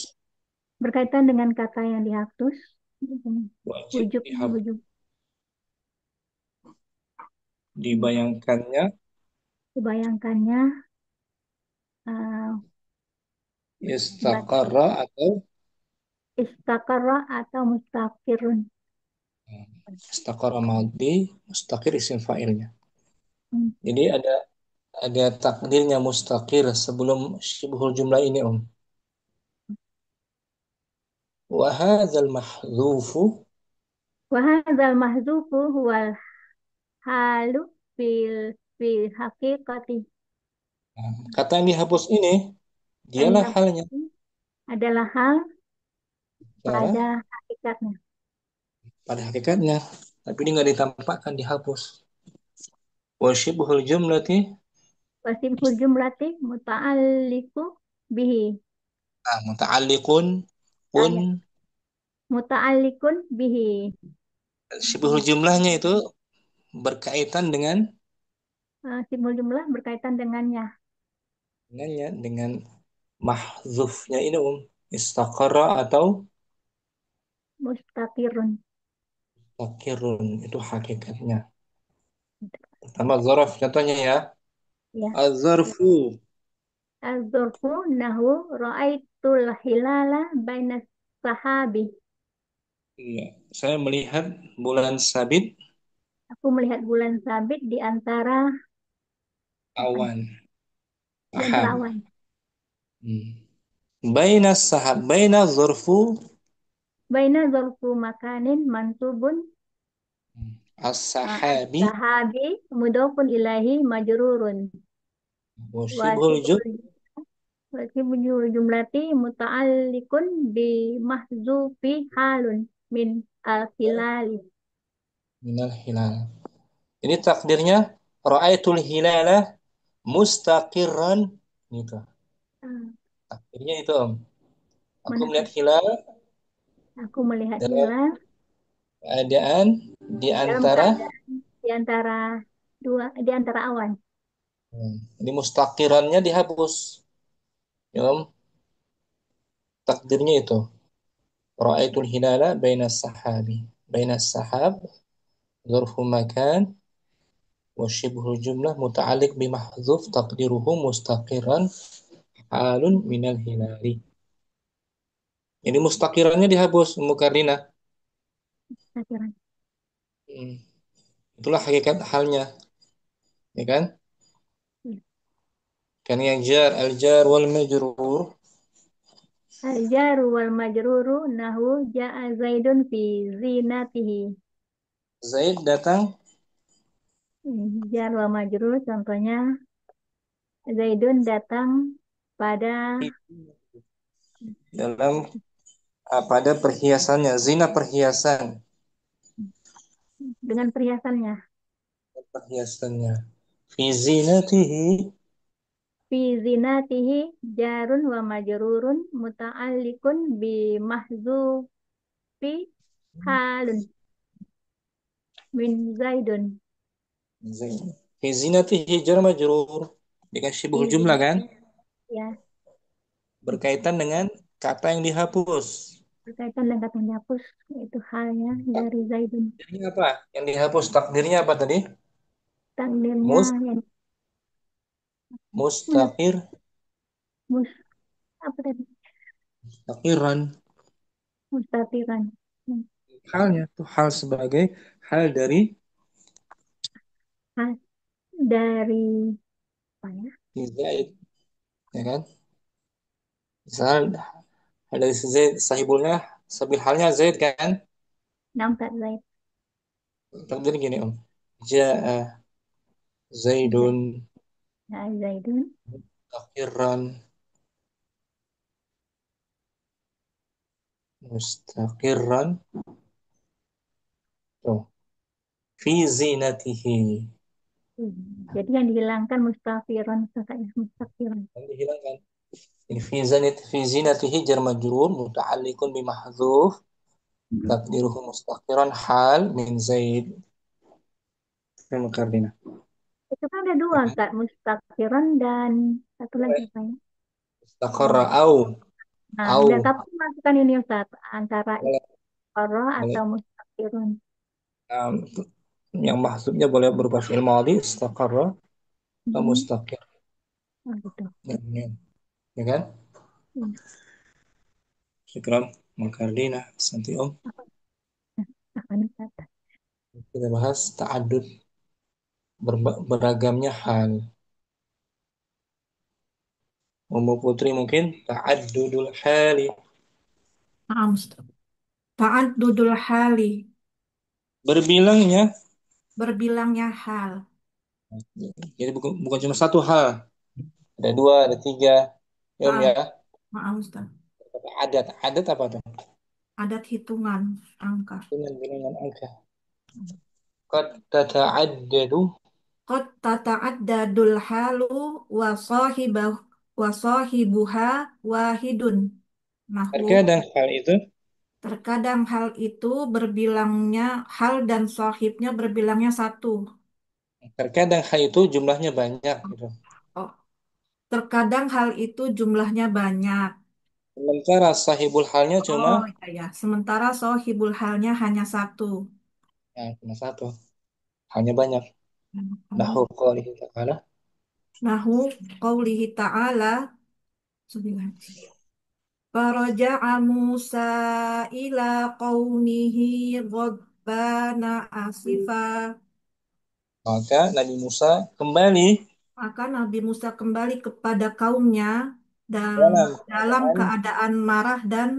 berkaitan dengan kata yang dihapus Wajib wujub dihapus. wujub Dibayangkannya dibayangkannya uh, istaqarra atau istaqarra atau mustaqirun. istaqarra madhi, mustaqir isim fa'ilnya. Hmm. Jadi ada takdirnya mustaqir sebelum syibhul jumlah ini Om. Wa hadzal mahdhufu. Wa hadzal mahzufu huwal halu fil haqiqati. Kata yang dihapus ini Yang dialah dihapus halnya adalah hal cara pada hakikatnya. pada hakikatnya. Tapi ini nggak ditampakkan, dihapus. Wa syibhul jumlati. Wasibhul jumlati muta'alliqu bihi. Muta'alliqun. Ah, Kun. ya. Muta'alliqun bihi. Syibhul jumlahnya itu berkaitan Sibhul jumlah berkaitan dengannya. dengan mahzufnya ini istaqarra atau Mustaqirun. takirun, itu hakikatnya. Pertama zaraf, contohnya ya. Ya. Az-zarfu. Az-zurfu nahu ra'aitul hilala bainas sahabi. Iya, saya melihat bulan sabit Aku melihat bulan sabit di antara apa nih? awan. Di antara Sahab. awan. Baina sahab, baina zarfu Baina zurfu makanin mansubun as-sahabi sahabi mudofun ilahi majrurun. wa syibhul jum. Wasibul wasibul jumlati muta'alliqun bi mahzufi halun min al-hilali. Minal hilal. Ini takdirnya ra'aitul hilala mustaqirran gitu. Ah, Takdirnya itu aku Mana melihat tuh? hilal Aku melihat dalam hilal keadaan di dalam antara keadaan di antara awan. ini mustaqirannya dihapus. Ya, takdirnya itu ra'aitul hilala baina sahabi. Baina sahab zarfu makan wa syibhul jumlah muta'alliq bi mahdzuf taqdiruhu mustaqiran halun minal hilali. Ini mustaqirannya dihapus Mukardina. Akhiran. Hmm. Itulah hakikat halnya, ya kan? Kan yang jar al jar wal majrur. Al-jaru wal majruru nahu ja'a Zaidun fi zinatihi. Zaid datang Jar wal majrur contohnya Zaidun datang pada dalam pada perhiasannya, zina perhiasan, dengan perhiasannya. perhiasannya. Fi zinatihi. Fi zinatihi jarun wa majrurun muta'alliqun bi mahzufi halun min Zaidun. Zaid. Fi zinatihi jar majrur dengan Fi syibhul jumlah kan? zinatihi ya Berkaitan dengan kata yang dihapus. berkaitan dengan kata dihapus itu halnya dari Zaidun. Takdirnya apa? Yang dihapus takdirnya apa tadi? Takdirnya Mus yang mus, mustaqir mus apa tadi? mustaqiran. Mustatiran. Hmm. Halnya tuh hal sebagai hal dari Hal dari apa ya? Zaid, ya kan? Misal hal dari Zaid sahibulnya sabil halnya Zaid kan? Nampak Zaid. Takdir gini Ja'a Zaid. Zaidun Nah, Zaidun. mustaqiran mustaqiran tuh fi zinatihi. Jadi yang dihilangkan mustafiron, kakaknya mustafiron. Yang dihilangkan. Ini fi zinatihi jar majrur muta'alliqun bi mahdzuf takdiruhu mustaqiran hal min Zaid. Terima kasih. Itu kan ada dua, Kak. Mustafiron dan satu lagi apa ya? Mustaqarra Eh, Nah, au dan tapi masukkan ini Ustaz, antara boleh, istiqoroh boleh. atau mustafirun. Um, yang maksudnya boleh berupa fi'il madhi istaqarra atau Hmm. mustaqir, Oh, gitu. ya kan? Hmm. Syukran Makardina santi om. Apa nih, Ustaz? Kita bahas ta'adud beragamnya hal. Ummu Putri mungkin ta'addudul hali. Naam, Ustaz. Ta'addudul hali, Berbilangnya. berbilangnya hal. Jadi bukan cuma satu hal. Ada dua, ada tiga. Ya om Naam, ya. maaf Ustaz. Adat. Adat apa tuh? Adat hitungan angka. Dengan bilangan angka. Qad tata'addadu. Qad tata'addadul halu wa sahibah wa sahibuha wahidun. Nahu, Terkadang hal itu, terkadang hal itu berbilangnya, hal dan sahibnya berbilangnya satu. terkadang hal itu jumlahnya banyak gitu. Oh, terkadang hal itu jumlahnya banyak. Sementara sahibul halnya cuma, Oh, iya ya. Sementara sahibul halnya hanya satu. cuma satu. Hanya banyak. Nahu qawlihi ta'ala. Nahu qaulihi ta'ala. Faraja'a Musa ila qaumihi ghadbana asifa. Maka Nabi Musa kembali Maka Nabi Musa kembali kepada kaumnya dan dalam dalam keadaan keadaan marah dan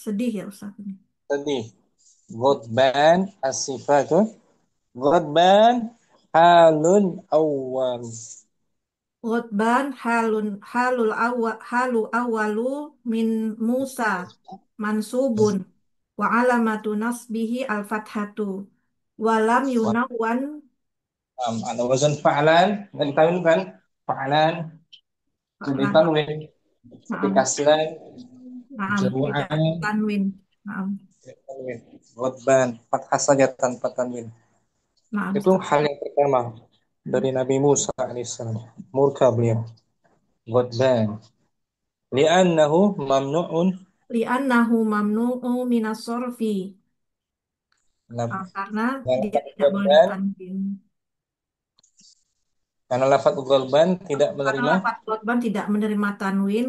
sedih ya Ustaz. sedih. Ghadban as-sifatu. Ghadban halun awwal. Ghadban halu awalu min Musa mansubun wa alamatu nasbihi al-fathatu walam yunawwan. Ada wazan fa'lan. Dan tahu kan? Fa'lan. Jadi Fa'lan. tanwin. Seperti Naam, kaslan. naam, tidak Jamu'an. tanwin. Naam, Tanwin. Ghadban. Fathah saja tanpa tanwin. naam, Itu Ustaz. hal yang pertama dari Nabi Musa alaihissalam. Murka beliau. Ghadban. Li'annahu mamnu'un. Li'annahu mamnu'u minas sorfi. Laf- Karena dia Lafaz tidak boleh Ghadban. ditanwin. Karena lafaz Ghadban tidak Karena menerima lafaz korban tidak menerima tanwin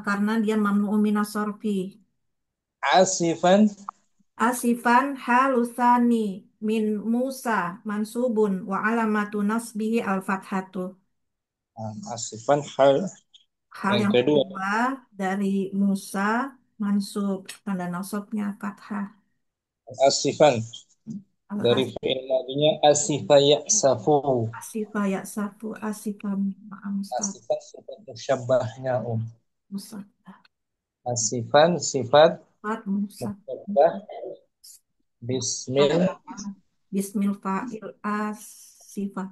karena dia mamnu'u minas sorfi. asifan. Asifan halusani min Musa mansubun wa alamatu nasbihi al-fathatu. Asifan hal Hal yang yang kedua. kedua dari Musa mansub tanda nasabnya fathah. Asifan dari Al-as fi'il madinya asifa ya'safu. asifa ya safu asifam ma'am Ustaz. Asifan sifat musyabbahnya Musa Asifan sifat Fat Musa musyabbah bismil. Bismil fa'il asifah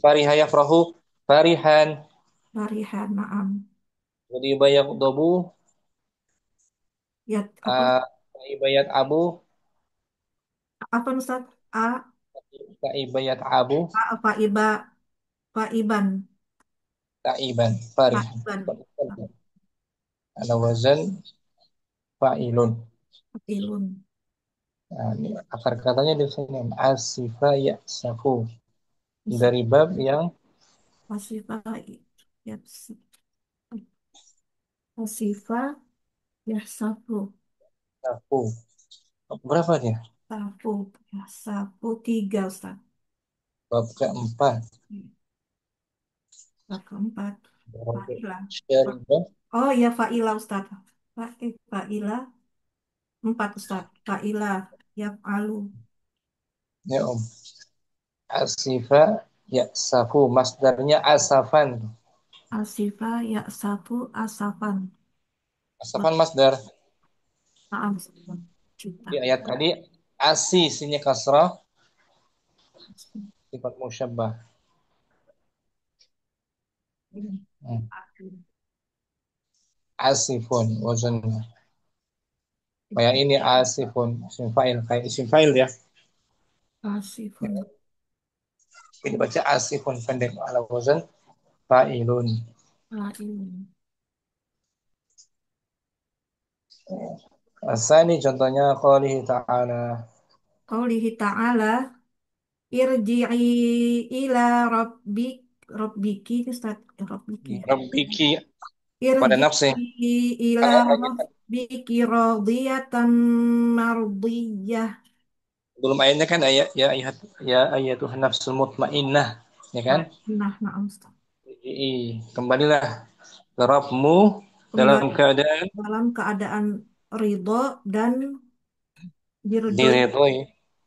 Fariha yafrahu farihan. Farihan na'am. Jadi bayak dobu. Ya apa Ibayat abu. apa Ustaz? Ibayat abu. Apa iba Iban Taiban farihan. Iban Ada wazan fa'ilun. Ilun Nah, ini akar katanya di sini asifa ya'safu dari bab yang Asifah ya Asifah ya safu safu. Berapa dia? safu ya safu tiga Ustaz. Bab keempat. Bab keempat Fa'ilah. Syaribah. Oh ya Fa'ilah Ustaz. Fa'ilah empat Ustaz. Fa'ilah ya alu. Ya Om. Asifa ya'safu. Masdarnya asafan. Asifah ya safu asafan. Asafan masdar. Maaf, juta. Di ayat tadi asi sinya kasrah sifat musyabbah. Hmm. Asifun wazannya. Kayak ini asifun isim fa'il kayak isim fa'il ya. Asifun. Ini baca asifun pendek ala wazan fa'ilun. Fa'ilun. Asani contohnya qalihi ta'ala. Qaulihi ta'ala irji'i ila rabbik rabbiki Ustaz rabbiki Rabbiki kepada nafsi. irji'i ila rabbiki radiyatan mardiyah. Belum ayatnya kan ayat ya ayatuhan nafsul mutmainnah ya kan? Nah Ustaz. Kembalilah ke Rabbmu dalam Kembali keadaan dalam keadaan ridho dan diridhoi diridhoi,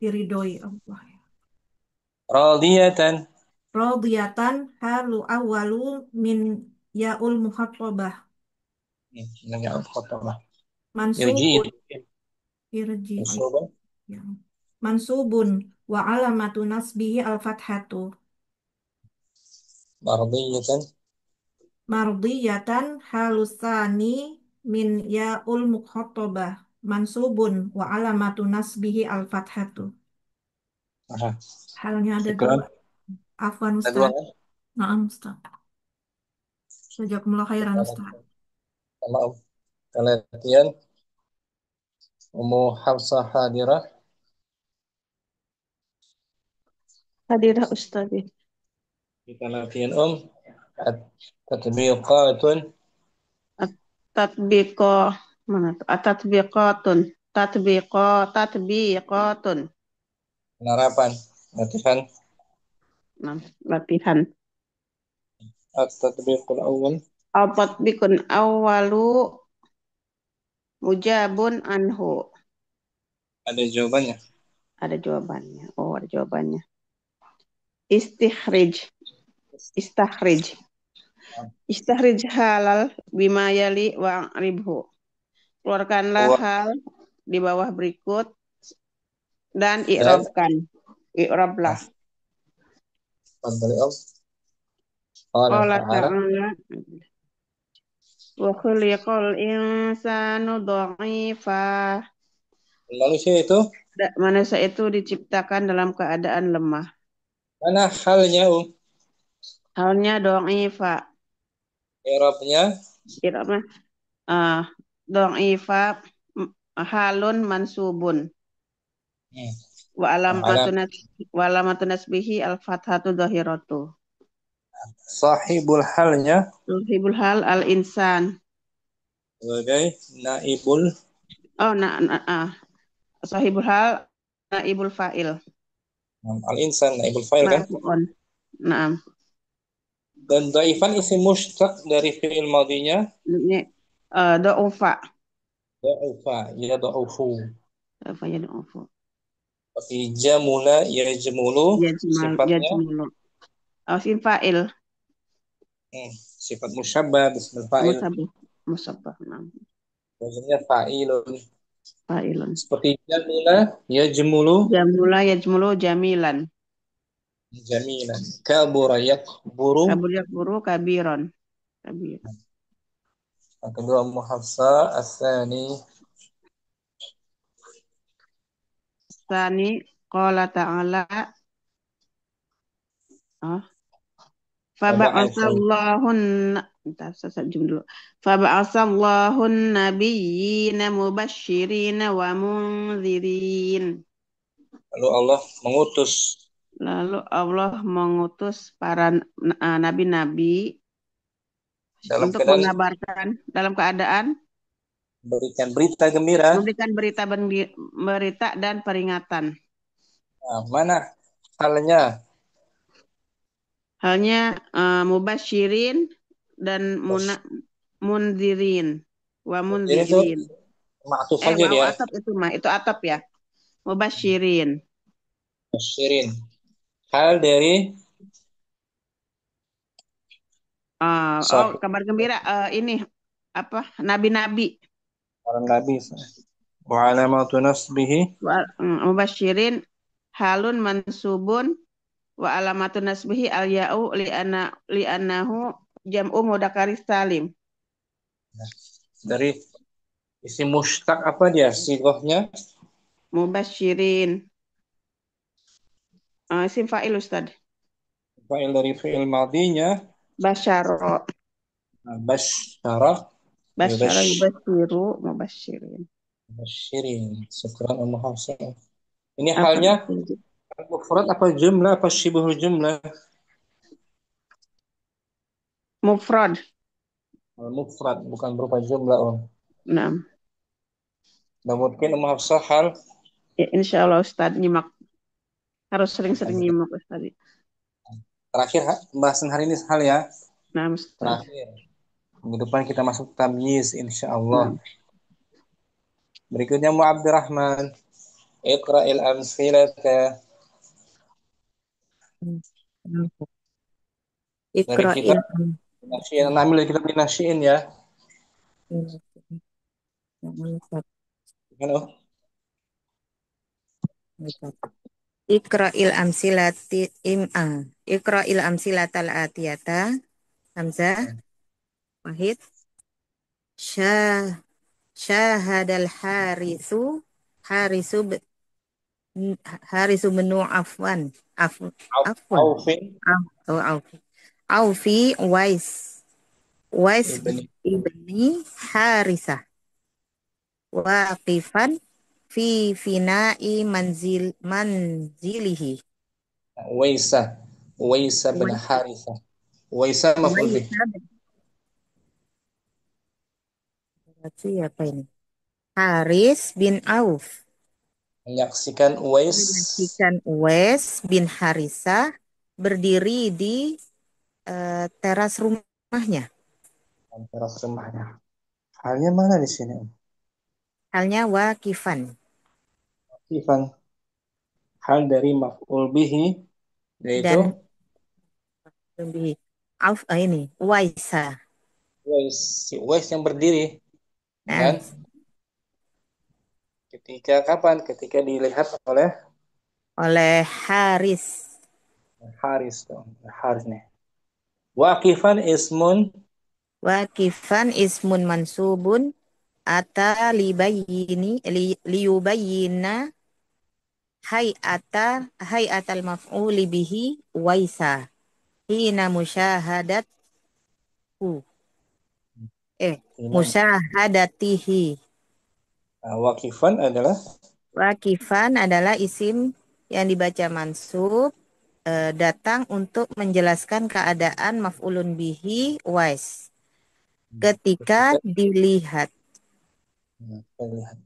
diridhoi Allah. radiyatan. Radiyatan halu awalu min yaul muhatabah Dengan khotamah. Irji mansubun itu irji'i mansubah ya. mansubun wa alamatu nasbihi al-fathatu. Mardiyatan. Mardiyatan halusani min yaul mukhatabah mansubun wa alamatu nasbihi al-fathatu. Aha. Halnya ada Syukran. dua. Afwan Ada dua Ustaz. kan? Naam Ustaz. Jazakumullah khairan Ustaz. Sama kita latihan. Ummu Hafsah hadirah. Hadirah Ustaz. Kita latihan tatbiqatun. Tatbiqo mana tuh? Tatbiqatun. Tatbiqatun. Penerapan. Latihan. Nah, latihan. At-tatbiqul awal. Al-tatbiqun awwalu mujabun anhu. Ada jawabannya. Ada jawabannya. Oh, ada jawabannya. Istikhrij. Istakhrij halal bima yali wa ribhu. Keluarkanlah Wa hal di bawah berikut dan i'rabkan. I'rablah. Fadli Qala Qala ta'ala. ta'ala wa khuliqal insanu dha'ifa. Manusia itu Manusia itu diciptakan dalam keadaan lemah. mana halnya Halnya dha'ifa. I'rabnya I'rabnya dha'ifa halun mansubun. Wa alam alamatun nasbihi al-fathatu dhahiratu. sahibul halnya Sahibul hal al-insan. sebagai naibul Oh, sahibul hal naibul fa'il. al-insan naibul fa'il kan. Marfu'un. Naam. Dan dhaifan isim mushtaq dari fi'il madinya Ini dha'ufa. dha'ufa ya dha'ufu. Dha'ufa ya dha'ufu. Tapi jamula yajmulu sifatnya Yajmulu. Isim fa'il. sifat musyabbah bismil fa'il. Musabbah. Naam. Maksudnya fa'ilun. Fa'ilun. Seperti jamula yajmulu Jamula yajmulu jamilan. jamilan. Kabura yakburu. Kabur yakburu kabiron. Kabir. Yang kedua muhafsa as-sani. Sani qala ta'ala Faba'asallahun Bentar, saya dulu. Faba'asallahun nabiyyina mubashshirina wa munzirin. Lalu Allah mengutus para nabi-nabi untuk mengabarkan dalam keadaan memberikan berita gembira, memberikan berita dan peringatan. Nah, mana halnya? Halnya mubasyirin dan munzirin wa munzirin. Ma'tuf saja dia. Atap itu atap ya. Mubasyirin. Mubasyirin. Hal dari kabar gembira ini apa? Nabi-nabi. Para nabi. Wa alamatu nasbihi Mubasyirin halun mansubun wa alamatu nasbihi al ya'u li'annahu jam'u mudzakkar salim. Dari isim mushtaq apa dia sighahnya? Mubasyirin. Isim fa'il Ustaz. Fa'il dari fi'il madinya Basyara. Basyara. Basyara yubasyiru mubasyirin. Mubasyirin. Syukran Ummu Hafsah. Ini halnya mufrad apa jumlah apa syibhul jumlah? Mufrad. Mufrad bukan berupa jumlah Nah. Mungkin Ummu Hafsah hal. Ya, insya Allah Ustaz nyimak. Harus sering-sering nyimak Ustaz. Terakhir pembahasan hari ini hal ya. Nah, Ustaz. Terakhir. Minggu depan kita masuk tamyiz insya Allah. Berikutnya Mu Abdurrahman. Iqra'il amsilata. Iqra'il. Nasyiin, ambil kita beli nasyiin ya. Halo. Iqra'il amsilati im'a. Iqra'il amsilatal atiyata. Hamzah. Wahid. Syah. Syahadal harisu. Harisu. Harisu menu afwan. Afwan. Aufin Oh, Aufi. Aufi Wais. Wais ibni ibni Harisah. Waqifan fi fina'i manzilihi. Waisa. Waisa bin Wais. Harithah. Waisa maf'ul bih. Berarti apa ini? Haris bin Auf Menyaksikan Uwais menyaksikan Uwais bin Harisah berdiri di teras rumahnya. di teras rumahnya. Halnya mana di sini? Halnya wakifan Ifan. Hal dari maf'ul bihi yaitu dan lebih Auf ini Waisa. Uwais. Si Uwais yang berdiri. Nah, Kan? Ketika kapan? Ketika dilihat oleh oleh Haris. Haris. Haris nih. Waqifan ismun Wakifan ismun mansubun ata liyubayyina hay'atal maf'uli bihi waisa hina musyahadatu Imam. musyahadatihi. Waqifan adalah Wakifan adalah isim yang dibaca mansub datang untuk menjelaskan keadaan maf'ulun bihi wais ketika ketika dilihat. dilihat.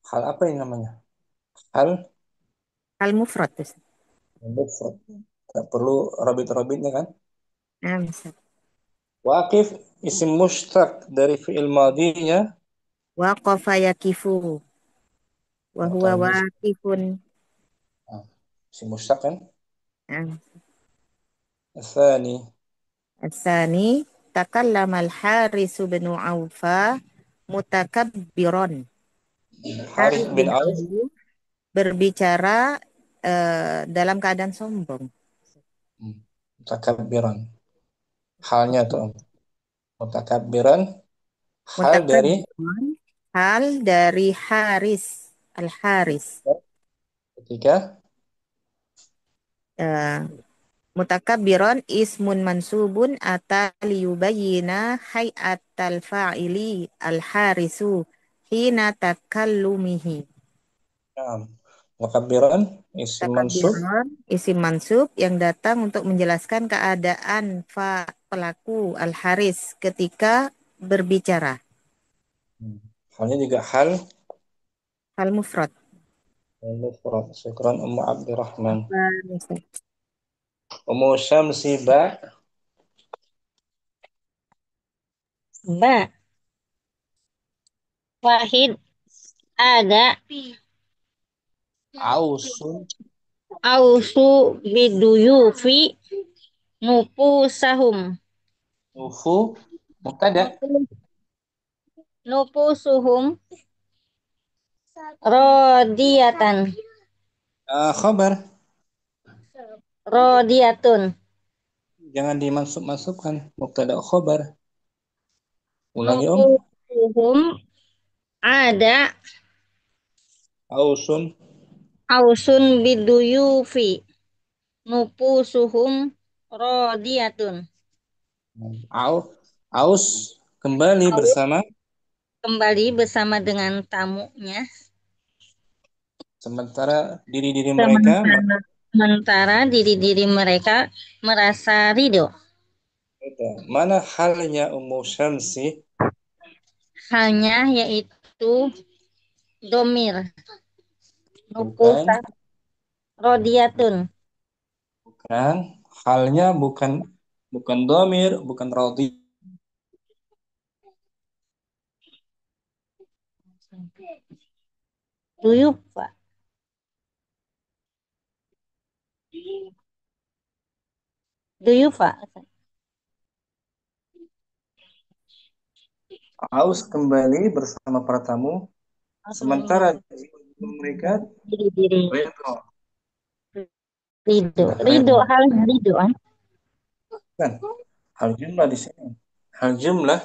Hal apa yang namanya? Hal Al mufrad. mufrad. Tak perlu rabit-rabitnya kan? Nah, misal. Waqif isim mushtaq dari fi'il madinya Waqafa yakifu wa huwa atau waqifun. isim mushtaq kan? Nah, Asani Asani takallama al-Haris bin Aufa mutakabbiron. Harith Haris bin bin Auf Auf berbicara dalam keadaan sombong. mutakabbiran. Halnya tuh mutakabbiran hal dari Mutakabbiron hal dari Haris al-Haris. ketika Eh, Mutakabbiron ismun mansubun ata liyubayyina hay'atal fa'ili al-harisu hina takallumihi. mutakabbiran isim mansub Takabbiron isim mansub yang datang untuk menjelaskan keadaan pelaku al-haris ketika berbicara. halnya juga hal Hal mufrad. mufrad. Syukran Ummu Abdurrahman. Apa misal? Ummu Syamsi ba Ba. Wahid. Ada. ausun Ausu biduyufi nupu sahum. ufu mubtada Nupu suhum rodiyatan. khabar Rodiyatun. jangan dimansub-mansubkan mubtada khabar. Ulangi Om. Nupu suhum ada. Ausun Ausun biduyufi nupu suhum rodiyatun. au aus kembali bersama Kembali bersama dengan tamunya. sementara diri-diri mereka Sementara diri-diri mereka merasa ridho. mana halnya Ummu Syamsi Halnya yaitu domir. bukan Nupusa rodiyatun. bukan halnya bukan bukan domir bukan rodi Duyuf, Pak. Duyuf, Pak. aus kembali bersama para tamu sementara mereka Diri-diri. ridho. Ridho. Sudah Ridho, ridho. halnya ridho kan? Kan? Hal jumlah di sini. Hal jumlah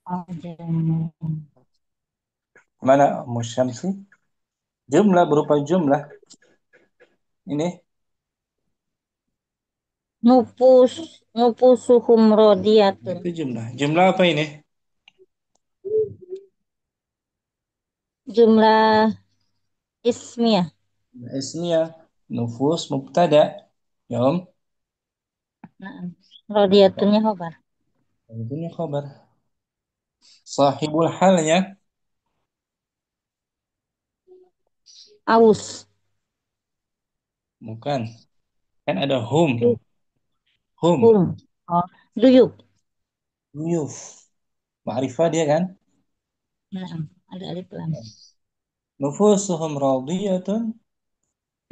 Oh, jangan. mana musyamsi? Jumlah berupa jumlah. Ini Nupus, nupusuhum rodiyatun. itu jumlah. Jumlah apa ini? Jumlah ismiyah. Ismiyah. Nufus mubtada. Yom. Nah, rodiyatunnya khobar. Ini khabar. Sahibul halnya Aus. bukan. Kan ada hum. Hum. Hum. Oh, duyuk. Yuf. Ma'rifah dia kan? Nah, ada alif lam. Nufusuhum radiyatun.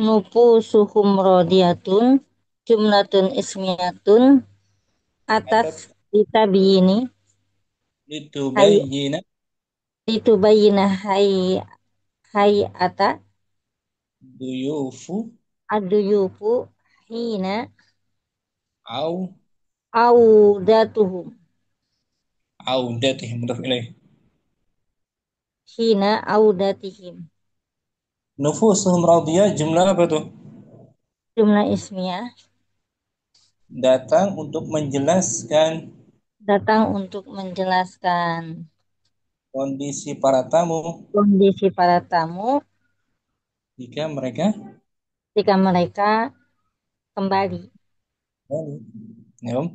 Nupusuhum rodiyatun. Jumlatun ismiyatun. Atas Atat ditabiyini. Hay litubayyina ditubayina hay ata duyufu aduyufu hina au audatuhum. audatihim mudhaf ilaih. Hina audatihim. Nufusuhum radiyah jumlah apa tuh? Jumlah ismiyah Datang untuk menjelaskan datang untuk menjelaskan kondisi para tamu kondisi para tamu jika mereka jika mereka kembali. kembali. Ya, Om.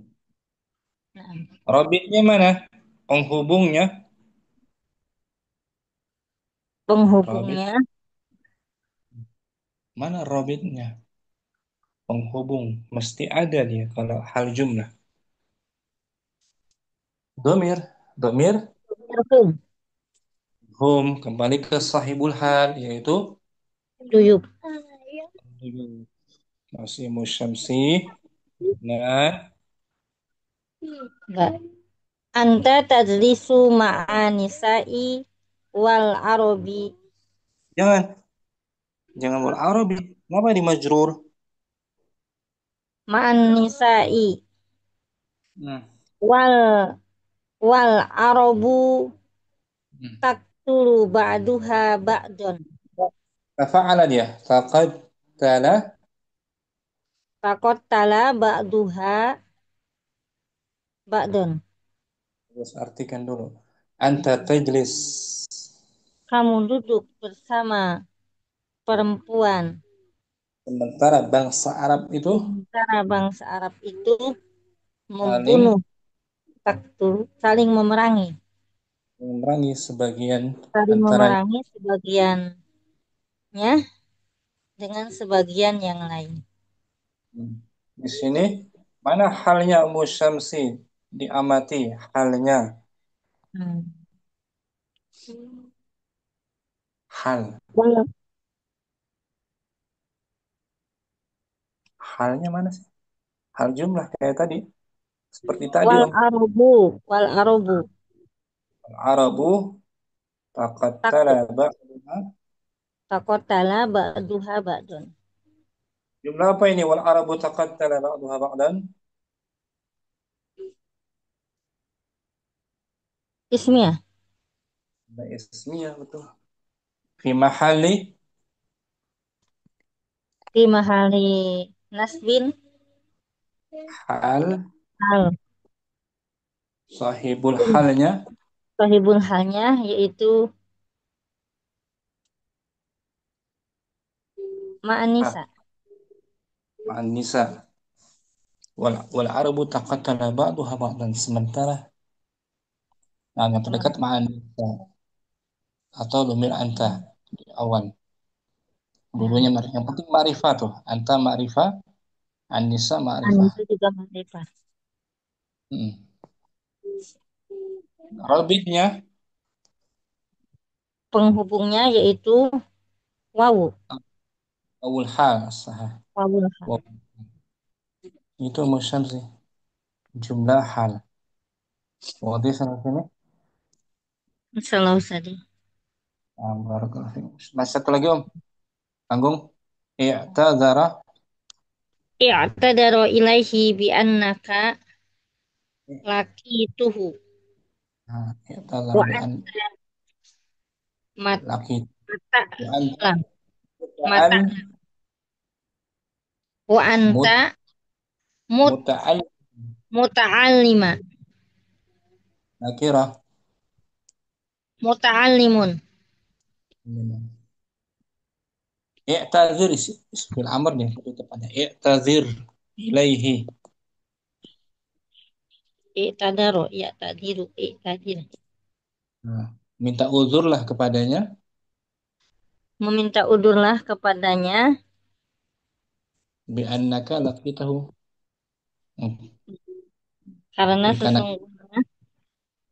Nah, Robitnya mana? Penghubungnya. Robit penghubungnya mana robitnya? Penghubung mesti ada dia kalau hal jumlah. Domir, domir, hum hum kembali ke sahibul hal yaitu duyuk. masih musyamsi. Nah, Enggak. Anta tajlisu ma'anisai wal arabi jangan jangan wal arabi. Kenapa di majrur? ma'anisai Hmm. wal wal arabu Hmm. taktulu ba'duha ba'don. Fa'ala dia. Faqad tala Takot tala ba'duha ba'don. terus artikan dulu. Anta tajlis. Kamu duduk bersama perempuan. Sementara bangsa Arab itu Sementara bangsa Arab itu saling membunuh, saling memerangi, memerangi sebagian saling antara memerangi sebagiannya dengan sebagian yang lain. di sini mana halnya Ummu Syamsi diamati halnya Hmm. hal Wal, halnya mana sih? Hal jumlah kayak tadi seperti tadi wal Om. arobu, wal arobu, Arabu taqattala takut, ba'daha. takotala ba'duha ba'dun. Jumlah apa ini? Wal Arabu taqattala ba'daha ba'dan. Ismiyah, Nah, ismiyah betul. Fi mahalli fi mahali nasbin, hal hal, sahibul halnya sahibul halnya yaitu ah, ma'anisa. ma'an nisa. Wal Arabu taqattala ba'daha ba'dan. Sementara yang terdekat ma'an nisa atau lumir anta di awal. Nah, Dulunya yang penting ma'rifah tuh. Anta ma'rifah, an-nisa ma'rifah. itu juga ma'rifah. Hmm. Rabitnya Penghubungnya yaitu wawu, awal hal sah. wawul hal. Wow. Itu musyamsi jumlah hal. Wadih sana sini. Insyaallah Ustaz. Barakallahu fiik. Mas satu lagi Om, tanggung. I'tadzara. i'tadaru ilaihi bi annaka laqituhu Nah, i'tadzara wa bi an anta mat laki mata wa anta lam an mata wa mut anta mut muta'al muta'allima nakira. muta'allimun I'tadzir fil amr nih itu tepatnya. I'tadzir ilaihi. i'tadaru ya tadiru i'tadir Nah, minta uzurlah kepadanya meminta udurlah kepadanya bi annaka laqitahu. karena Karena sesungguhnya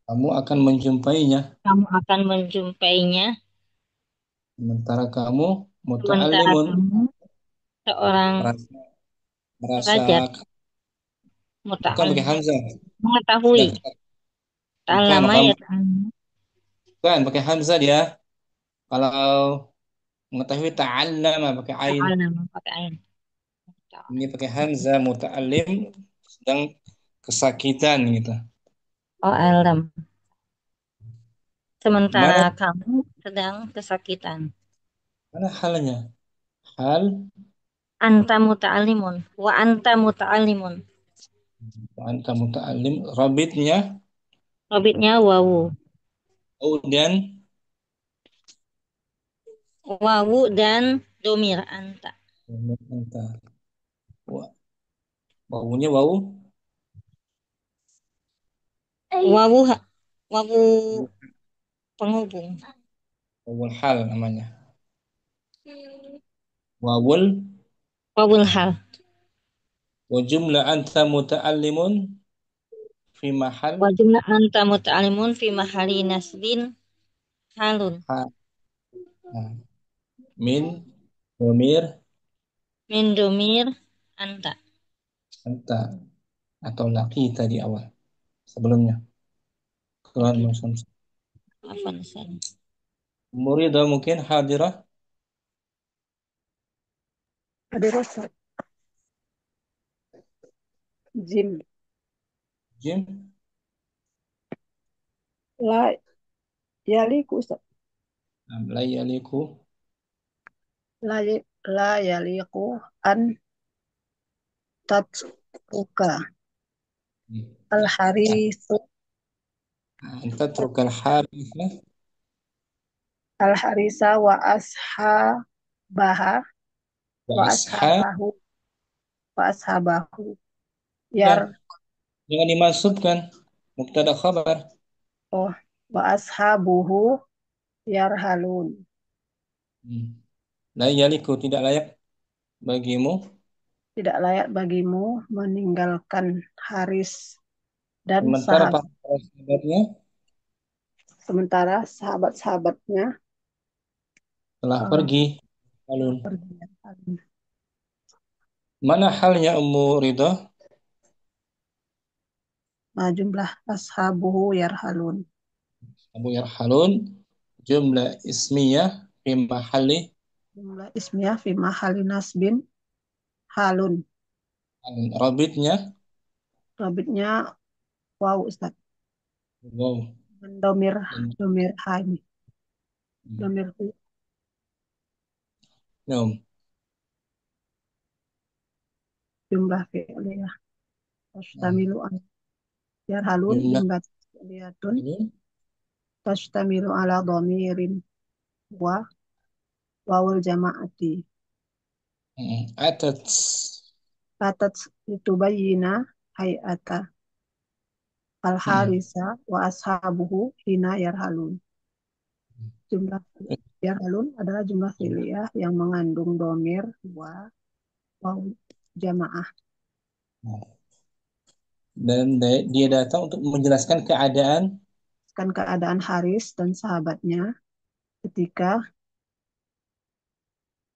kamu akan menjumpainya kamu akan menjumpainya sementara kamu sementara muta'allimun kamu seorang merasa merasa pelajar bukan pakai muta'allim hamzah mengetahui dan bukan ta'allama kamu ya ta'allama bukan pakai hamzah dia kalau mengetahui ta'allama pakai ain ta'allama pakai ain ini pakai hamzah muta'allim sedang kesakitan gitu oh alam sementara mana kamu sedang kesakitan mana halnya hal anta muta'allimun wa anta muta'allimun anta muta'allim rabitnya robitnya wawu dan wawu dan domir anta anta wawunya wawu wawu wawu penghubung wawul hal namanya wawul wawul hal wa jumla anta muta'allimun fi mahal wa jumlah anta muta'allimun fi mahali nasbin halun ha, nah, min domir min domir anta anta atau laki tadi awal sebelumnya Quran laki Muslim apa nasanya Muridah mungkin hadirah Ada rasa jim Jim la yaliku Ustaz. la yaliku la la yaliku an tatruka al harisu anta trukal harithah al harisa ashabaha wa wa ashab ashabahu wa ashabahu ya yar jangan dimasukkan mubtada khabar oh wa ashabuhu yarhalun hmm. La yaliku tidak layak bagimu tidak layak bagimu meninggalkan Haris dan sementara para sahabatnya sementara sahabat-sahabatnya telah eh, pergi alun pergi. mana halnya Ummu Ridha Nah, jumlah ashabuhu yarhalun. Abu Yarhalun jumlah ismiyah fi mahalli Jumlah ismiyah fi mahali nasbin halun. rabitnya Rabitnya waw Ustaz. wow Dan domir dan domir ha ini. Domir hu. nom Jumlah fi'liyah. nah, Tashtamilu an yarhalun jumlah jumlah fi'liyatun. ini Tashtamilu ala domirin wa wawul jama'ati. atat Katat ditubayina hayata al-harisa wa ashabuhu hina yarhalun. Jumlah yarhalun adalah jumlah fi'liyah yang mengandung domir wa waw jamaah. dan dia datang untuk menjelaskan keadaan Kan keadaan Haris dan sahabatnya ketika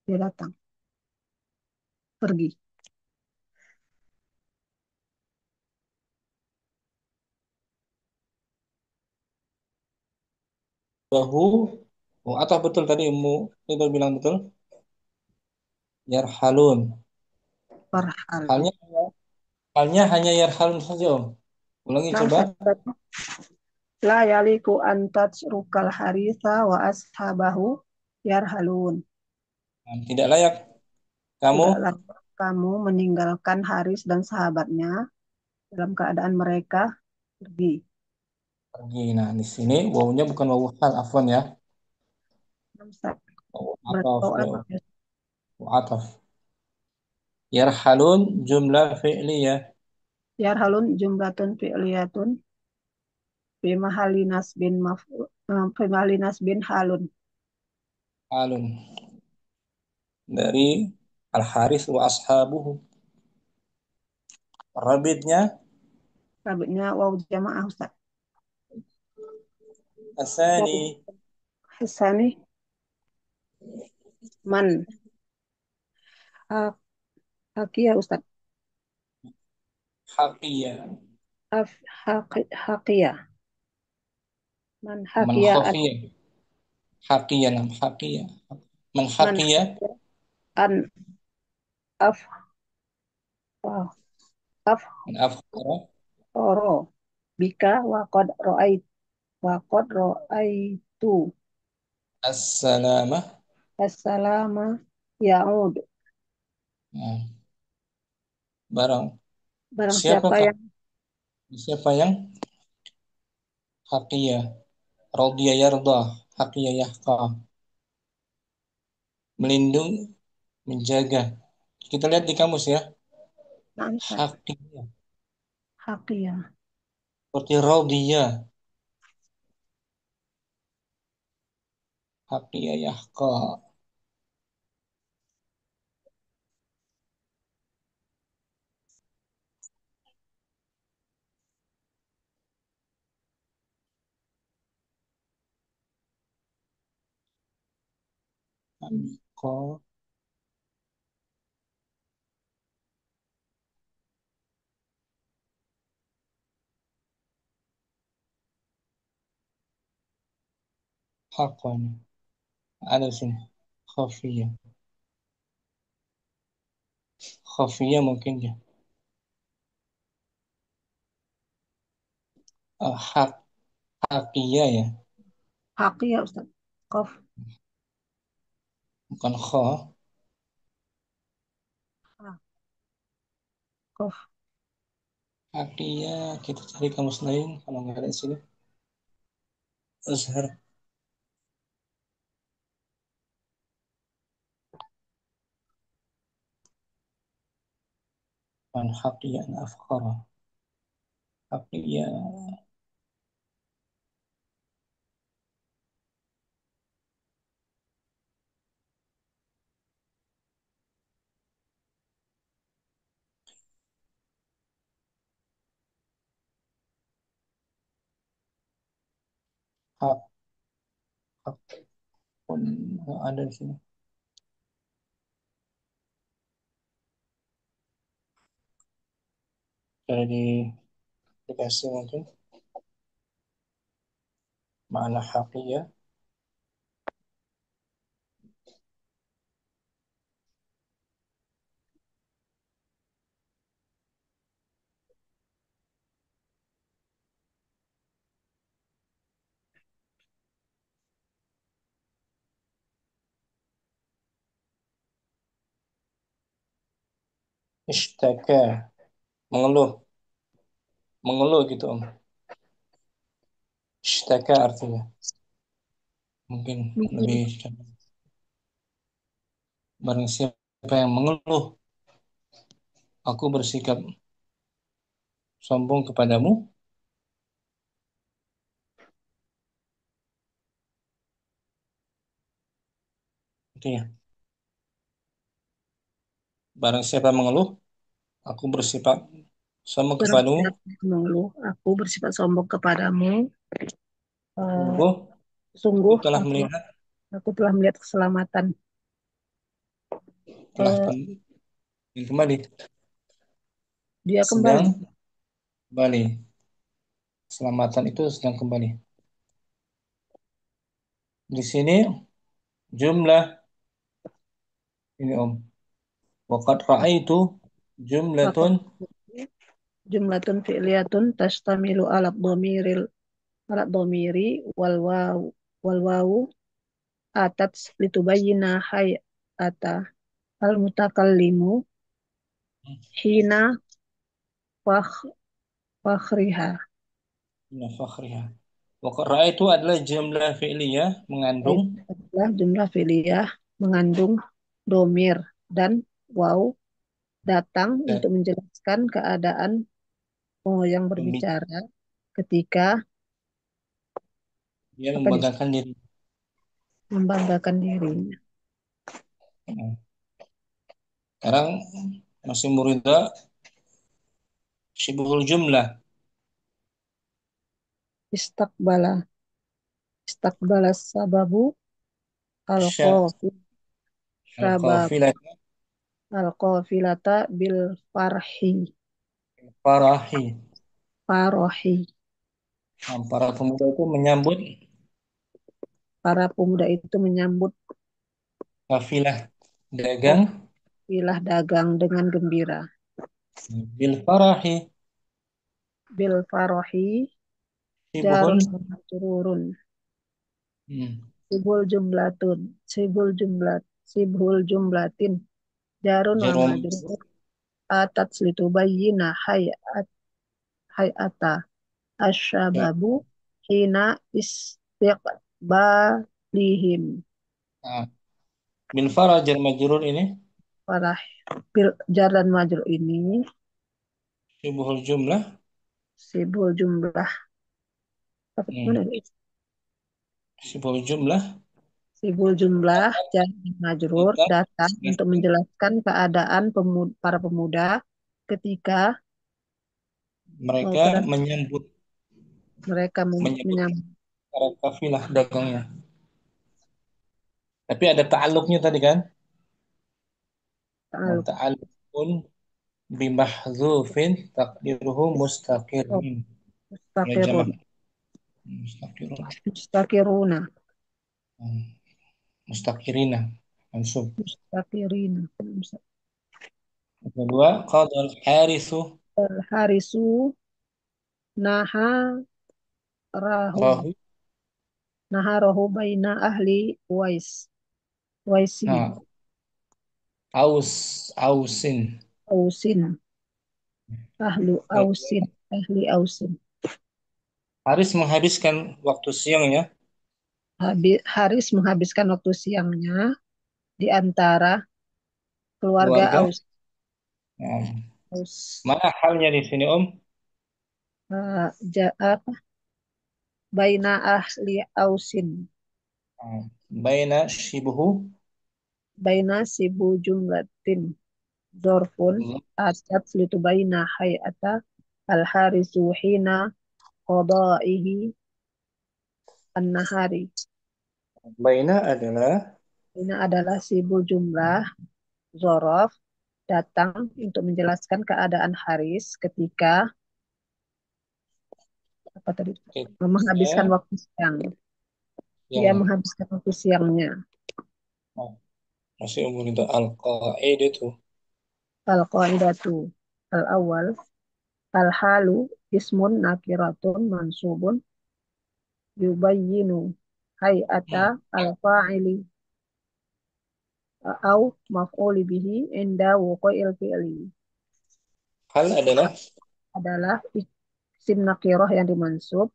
dia datang pergi. bahu Oh, atau betul tadi Ummu itu bilang betul? Yarhalun. Farhalun. Halnya halnya hanya yarhalun saja, Om. Ulangi Nam coba. sabatu. La yaliku antat rukal harisa wa ashabahu yarhalun. Tidak layak kamu Tidaklah kamu meninggalkan Haris dan sahabatnya dalam keadaan mereka pergi. pergi. Nah, di sini wawunya bukan wawu hal, afwan ya. Nam sa- Wawu Berarti ataf bau ya, apa? wawu ataf. Yarhalun jumlah fi'liyah. Yarhalun jumlatun fi'liyatun fi mahali nasbin fi mahali nasbin halun. Halun dari Al-Haris wa ashabuhu. Rabitnya Rabitnya waw jamaah Ustaz. asani Rabit Hasani man ha- hakia Ustaz. haqiyah. Hakia. Man Man hakia an khafiyah. Haqiyah nam haqiyah. Man man haqiyah hakia an af af man afkara oro bika wa qad ro'aitu as-salamah. assalama ya'ud. Nah, barang Barang siapakah siapa yang haqiyah radiyah yardah haqiyah yahqa melindungi menjaga. Kita lihat di kamus ya. nah, Ustaz, Haqiyah hakia seperti radiyah haqiyah yahqa. Haqqa haqqan ada di sini khafiyah khafiyah mungkin ya. Haq haqiyah ya, hakia Ustaz. Qaf bukan kha. ha, qaf Haqiyah kita cari kamus lain kalau nggak ada di sini. Azhar man haqiyah an afkara haqiyah haq haq pun nggak ada di sini. Jadi dikasih mungkin makna haqiyah ishtaka mengeluh mengeluh gitu Om. Ishtaka artinya mungkin lebih barang siapa yang mengeluh aku bersikap sombong kepadamu itu ya. Barang siapa mengeluh aku bersifat sombong Barang kepadamu siapa yang mengeluh, aku bersifat sombong kepadamu. Eh, sungguh aku Sungguh telah melihat aku telah melihat keselamatan. telah Eh, kembali Dia sedang kembali. kembali keselamatan itu sedang kembali Di sini jumlah ini Om. Waqad ra'aitu jumlatun Waqad jumlatun fi'liyatun tastamilu ala dhamiri wal wawu atat litubayyina hayata al mutakallimu hina fakh fakhriha. fakhriha. Waqad ra'aitu adalah jumlah fi'liyah mengandung Itu adalah jumlah fi'liyah mengandung domir dan waw datang dan untuk menjelaskan keadaan yang berbicara ketika dia apa nih, membanggakan diri. membanggakan dirinya. Nah, sekarang masih murida syibhul jumlah. Istakbala istakbala sababu Sya al-qafil sabab al-qafilah al-qafilata bil farhi farahi. farohi. Nah, para pemuda itu menyambut Para pemuda itu menyambut kafilah dagang kafilah dagang dengan gembira. bil farahi Bil farohi syibhul jarun majrurun. hmm, Sibul jumlatin jarun wa jarum majrur atat litubayyina hayata asyababu hina istiqbalihim. nah, bil farah jar majrur ini Farah bil jar dan majrur ini syibhul jumlah sibul jumlah apa mana hmm, ya? syibhul jumlah Sibul jumlah jar dan majrur kita datang untuk jelaskan menjelaskan keadaan para pemuda ketika mereka pada menyambut mereka menyambut menyambut para kafilah dagangnya. Tapi ada ta'alluqnya tadi kan? Wa ta'alluqun bimahdzufin taqdiruhu mustaqirun. Ya mustaqirun jamaah mustaqirun. mustakiruna Hmm, mustaqirina mansub. mustakirina Kedua, qadal harisu harisu naha rahu rahu. naharahu baina ahli waisin Nah, ausin. ausin ahli ausin. Haris menghabiskan waktu siangnya Haris menghabiskan waktu siangnya di antara keluarga keluarga. Nah, Aus mana halnya di sini Om? apa baina ahli ausin Nah, baina shibhu baina sibu jumlatin zorfun atat litu baina hayata al harisu hina qadaihi an-nahari. baina adalah Ini adalah sibul jumlah zorof datang untuk menjelaskan keadaan Haris ketika apa tadi menghabiskan ketika waktu siang. Dia yang menghabiskan waktu siangnya. oh, masih umur itu al-qaid itu Al-qaidatu al-awwal al-halu ismun nakiratun mansubun yubayyinu hay'ata hmm. al-fa'ili au maf'uli bihi inda wuqu'il fi'li. Hal adalah Adalah isim nakirah yang dimansub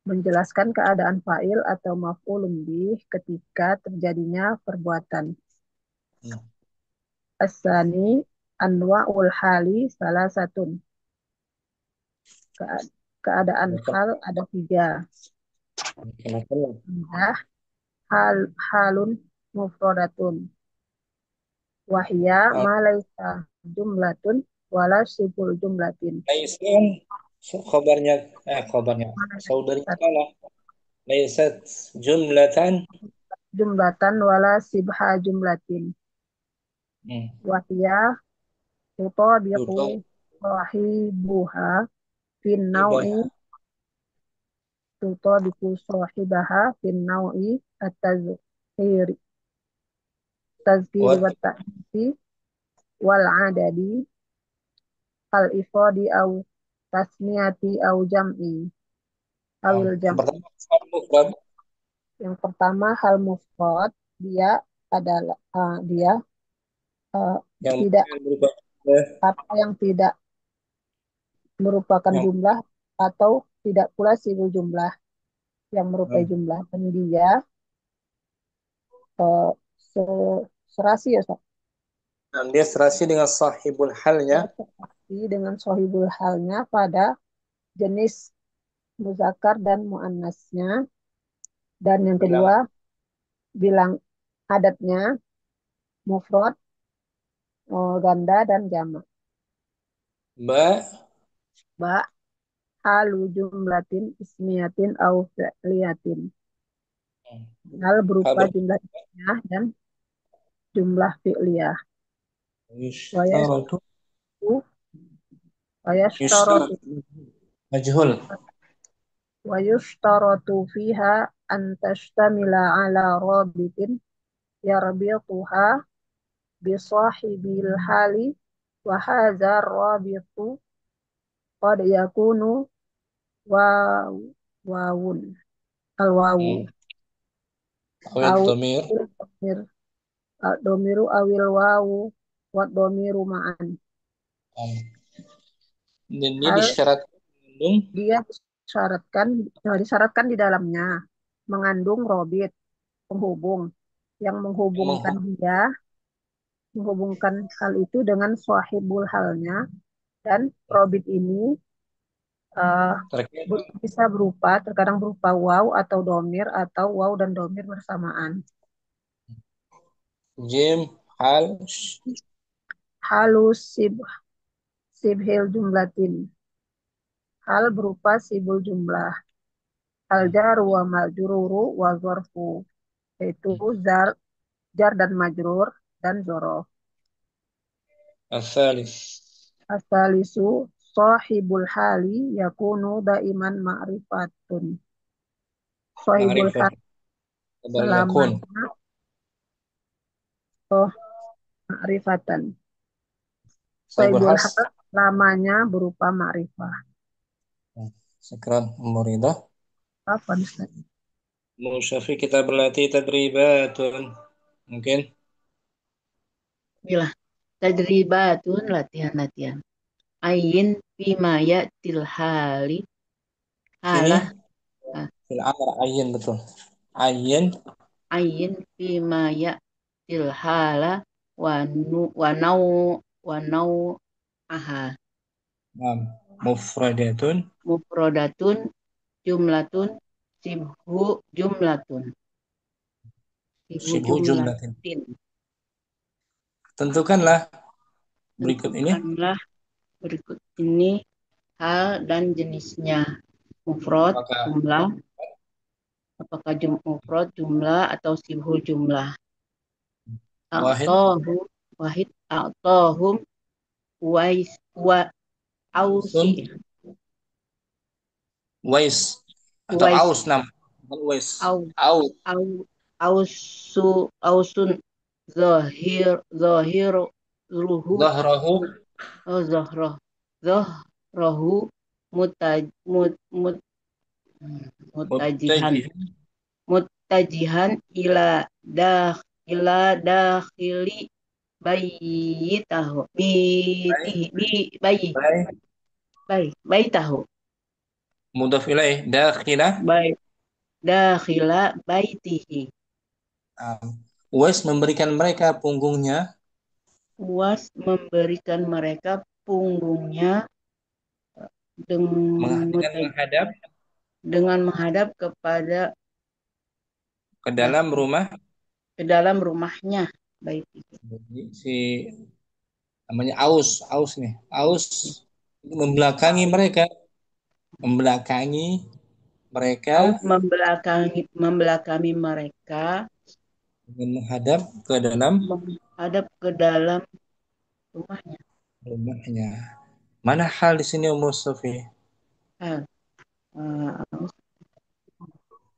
menjelaskan keadaan fa'il atau maf'ulun bih ketika terjadinya perbuatan. hmm. As-sani anwa'ul hali salah satun. Keadaan hal ada tiga. Kenapa? Nah, halun mufradatun. Wahya Ah, ma laisa jumlatun wala sibul jumlatin. Laisan khabarnya saudari salah laisat jumlatan Jumlatan wala sibha jumlatin. hmm. Wahya utabiqu Yudha sahibuha fin ibah naw'i tutadiku sahibaha fin naui at-tazkiri tazkiri What? wa ta'nisi wal adadi al ifradi au tasniyati au jam'i awil Yang jam'i. pertama mufrad. Yang pertama hal mufrad, dia adalah dia Yang tidak berupa jumlah. apa yang tidak merupakan Yang jumlah atau tidak pula sibuk jumlah yang merupakan jumlah, dan dia uh, serasi ya Ustaz. dia serasi dengan sahibul halnya. Dia serasi dengan sohibul halnya pada jenis muzakkar dan muannasnya, dan yang Bilang kedua bilang adatnya mufrad, ganda dan jamak. ba Ba halu jumlatin ismiyatin au fi'liyatin. Hal berupa kabar jumlah ismiyah dan jumlah fi'liyah. yushtaratu Wa yashtaratu yushtaratu majhul. wa yushtaratu fiha an tashtamila ala rabitin yarbituha bi sahibil hali wa hadza rabitu qad yakunu waw wawun al wawu Awil au dhamir. domir domiru awil wawu wa domiru ma'an. Dan dia Hal disyaratkan mengandung dia disyaratkan di dalamnya mengandung robit penghubung yang menghubungkan hal itu dengan sahibul halnya, dan robit ini terkait bisa terkadang berupa waw atau domir atau waw dan domir bersamaan. jim hal Halus sibhil jumlatin, hal berupa sibul jumlah. Al jar wa majruru wa zorfu, yaitu jar dan majrur dan zorof. asalis Asalisu sahibul hali yakunu daiman ma'rifatun. Sahibul ma'rifah hali kabar yakun. selamanya ma'rifatan. Sahibul Sahibul has hal selamanya berupa ma'rifah. sekarang muridah Apa Ustaz? Musyafi kita berlatih tadribatun mungkin Bila tadribatun latihan-latihan. Ayin bima ya'til hali sini halah fil amr ayyin betul ayyin ayin bima ya'til hala wa nau aha mufradatun mufrodatun jumlatun jumlatun sibhu jumlatin. jumlatin. Tentukanlah berikut ini Tentukanlah berikut ini hal dan jenisnya. Mufrad apakah jumlah, apakah mufrad jumlah atau sibhu jumlah. wahid Wahid a'tahum wais wa sun ausi wais atau wais aus nama bukan wais au aus au ausun zahir ruhu zahrahu zahroh zahrohu mutaj mut, mut, mutajihan muttajih mutajihan ila dakhili bayitahu baik bayitahu mudhaf ilaih dakhilah dakhila baitihi. Uwais memberikan mereka punggungnya Uas memberikan mereka punggungnya dengan menghadap kepada ke dalam rumah ke dalam rumahnya baitihi. si namanya aus nih aus membelakangi mereka Aus membelakangi mereka dengan menghadap ke dalam rumahnya. Mana hal di sini Ummu Sofi?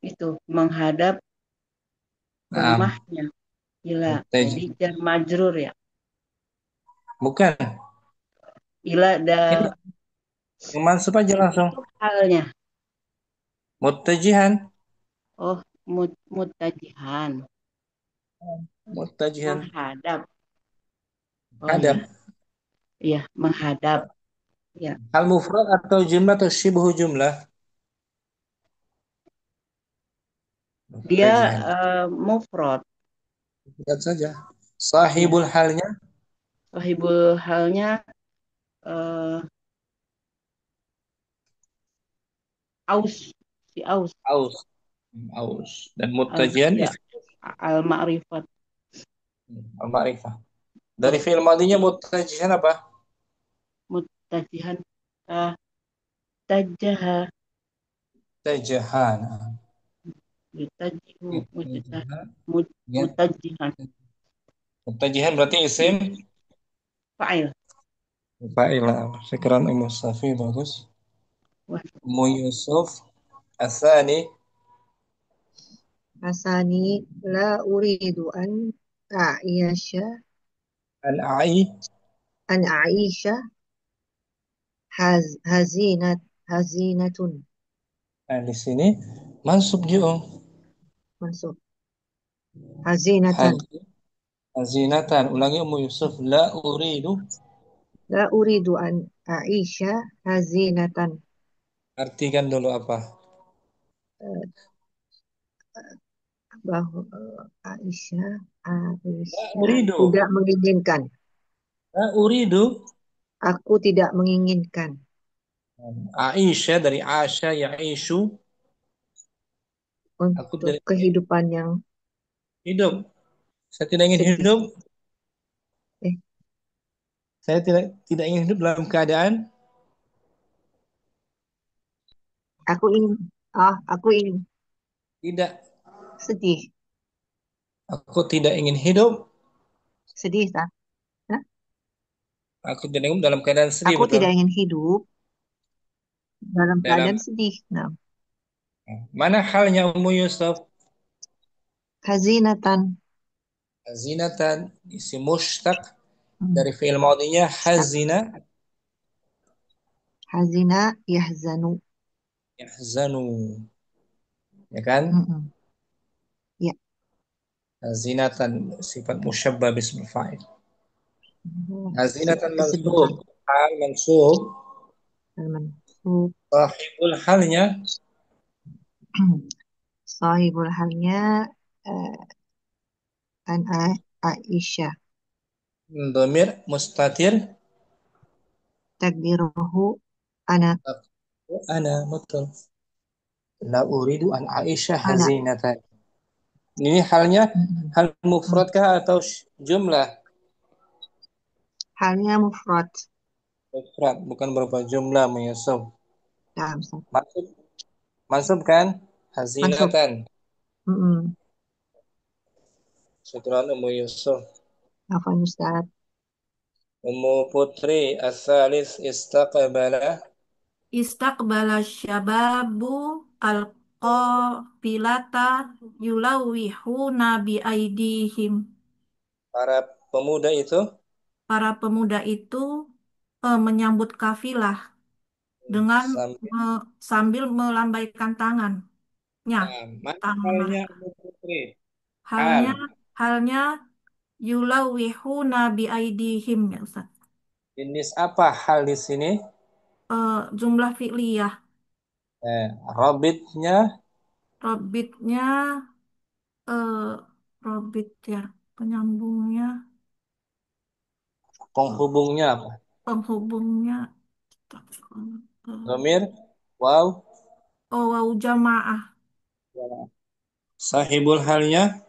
itu menghadap Naam. rumahnya. Ila. Jadi Muttajihan. jar majrur ya. Bukan. Ila Ini yang mansub aja langsung. itu halnya. Muttajihan. Oh, mutajihan. Muttajihan. Menghadap. Oh Hadap. iya. Iya, menghadap. Ya. Hal mufrad atau jumlah atau syibhu jumlah? Dia Muttajihan. mufrad. Lihat saja. Ya. Sahibul halnya Sahibul halnya eh, aus. Si aus. aus. Aus. Dan muttajihan Ya. Al-ma'rifat. al-ma'rifah. Dari fi'il madinya muttajihan apa? Mutajihan. Tajaha. Tajahan. Yutajihu. Muttajihan. Ya. Mutajihan. Muttajihan berarti isim Fa'il. fa'ilah. Sekarang Ummu Safi bagus. Wah, Ummu Yusuf Asani Asani la uridu a'iyasha Al-A'i. an a'isha hazinatun. Nah, di sini mansub juga. Mansub. Hazinatan. Hazinatan. Ulangi Ummu Yusuf. La uridu. La uridu an a'isha hazinatan. Artikan dulu apa? Eh, bahwa Aisyah La uridu. tidak menginginkan. La uridu. Aku tidak menginginkan Aisyah dari Asya Ya'ishu. Aku untuk tidak ingin kehidupan yang hidup. Saya tidak ingin sedih. hidup. Eh, Saya tidak ingin hidup dalam keadaan aku ingin tidak. sedih. Aku tidak ingin hidup. Sedih tak? Hah? Aku tidak ingin dalam keadaan sedih, Aku betul. tidak ingin hidup dalam Dalam keadaan sedih. Nah, mana halnya Ummu Yusuf? hazinatan. Hazinatan isim mushtaq Hmm, dari fi'il madinya tak. hazina Hazina yahzanu. yahzanu. Ya kan? Mm-mm. Ya. Hazinatan sifat musyabbah bismil fa'il. Hazinatan Kesedihan. mansub. Hal mansub. Mansub. Sahibul halnya Sahibul halnya eh, an Aisyah. dhamir mustatir Takdiruhu ana. ana, betul. La uridu an Aisyah Ana. hazinatan. Ini halnya Mm-mm. hal mufradkah atau jumlah? Halnya mufrad. Mufrad, bukan berupa jumlah menyusup. Nah, Ustaz. Mansub, mansub kan? Mansub. Hazinatan. Mm-mm. Syukran Ummu Yusuf. Afwan Ustaz. Ummu Putri As-Salis istaqbala Istaqbala syababu al-qafilata yulawihuna bi aidihim. para pemuda itu Para pemuda itu menyambut kafilah dengan sambil sambil melambaikan tangannya, mana tangan halnya mereka. Ummu Putri? Hal Halnya halnya yulawihuna bi aidihim ya Ustaz. jenis apa hal di sini? Jumlah fi'liyah. Robitnya Robitnya eh robit ya, penyambungnya, penghubungnya apa? penghubungnya. Domir, wow, Oh, wau jamaah sahibul halnya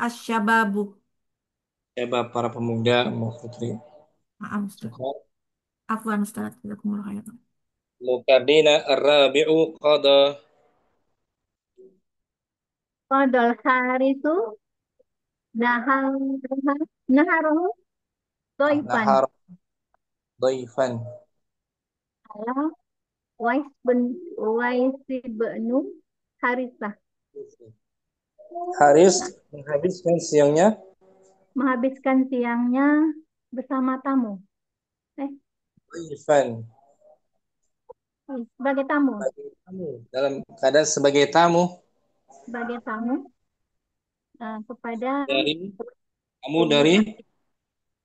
asyababu. siapa para pemuda Ummu Putri. Maaf Ustaz. Afwan Ustaz, jazakumullah khairan. Mukadina ar-rabi'u qada Qadal harisu nahar naharohu doifan nahar dhaifan. ala Wais bin Wais bin Harisah. Haris menghabiskan siangnya Menghabiskan siangnya bersama tamu. Eh, Irfan sebagai tamu. dalam keadaan sebagai tamu Sebagai tamu kepada dari tamu Ibnu dari Haris.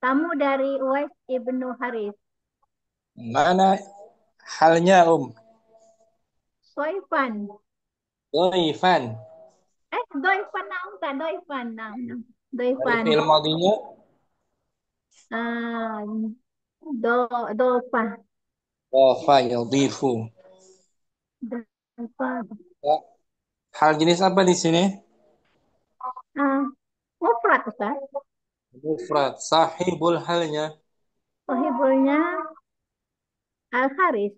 Tamu dari Uwais Ibnu Haris. mana halnya Doifan. Doifan Doifan naam kan? Doifan naam. dari Doifan. fi'il madinya Ah, do dofa. Dofa yadhifu. Dofa. Ya. Hal jenis apa di sini? Ah, mufrad Ustaz. Mufrad. Sahibul halnya Sahibulnya Al Haris.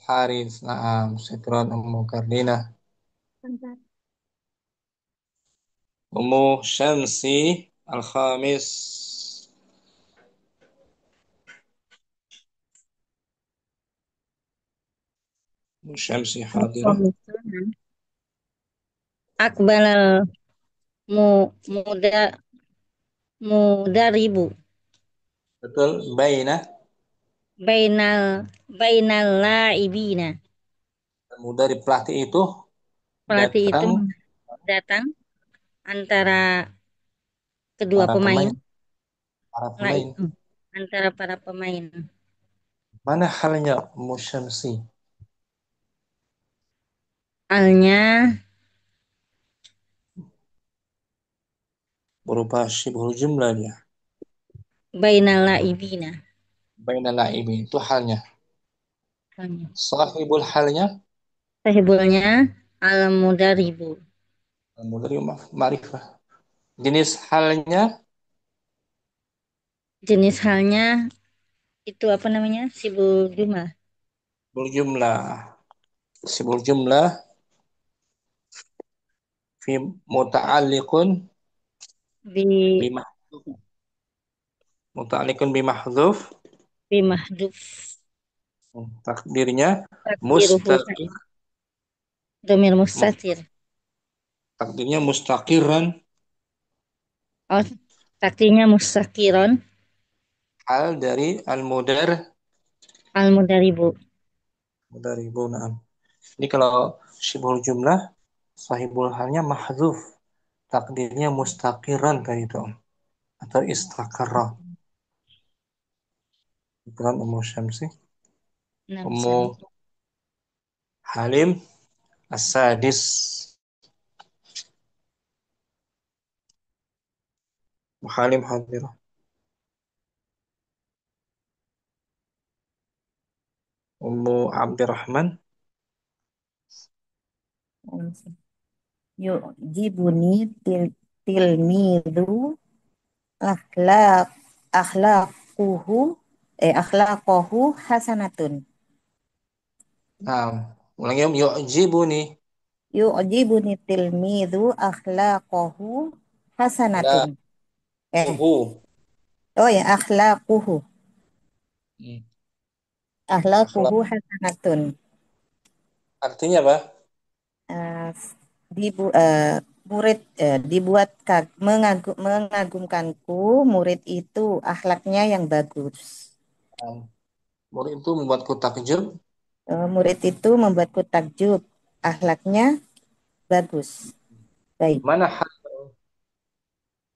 Haris. Naam, syukran Ummu Kardina. Bentar. Ummu Syamsi Al-Khamis. Ummu Syamsi hadirah. Akbalal mu muda mudaribu Betul, baina. bainal bainal laibina. Dari pelatih itu Pelatih itu datang datang antara kedua para pemain, pemain. Para pemain. antara para pemain. Mana halnya Ummu Syamsi? Alnya Berupa syibhul jumlah dia. bainal laibina. Baina la'ibi itu halnya. Alnya. Sahibul halnya Sahibulnya al mudaribu. dari ma'rifah. Jenis halnya Jenis halnya itu apa namanya? Sibul jumlah. berjumlah. Sibul jumlah fi muta'alliqun Bi bimahdhuf. Muta'alliqun bimahdhuf. bimahduf. Takdirnya Takdiruhu mustaqir. domir mustatir. Takdirnya mustaqiran. Oh, takdirnya mustaqiron Hal dari al mudaribu. mudaribu. Na'am. Ini kalau syibhul jumlah sahibul halnya mahdzuf. Takdirnya mustaqiran kayak itu. Atau istaqarra. Bukan Ummu Syamsi. Ummu Halim As-Sadis. Ummu Halim hadirah. Ummu Abdurrahman. Yu'jibuni tilmidu akhlaq akhlaquhu akhlaqahu hasanatun. Nah, ulangi yu'jibuni. Yu'jibuni tilmidu akhlaqahu La hasanatun. uhu. Oh ya, akhlaquhu. Akhlaquhu Akhlak. hasanatun. Artinya apa? Eh, murid dibuat mengagumkanku, murid itu akhlaknya yang bagus. Murid itu membuatku takjub. Murid itu membuatku takjub, akhlaknya bagus. Baik. Mana hal?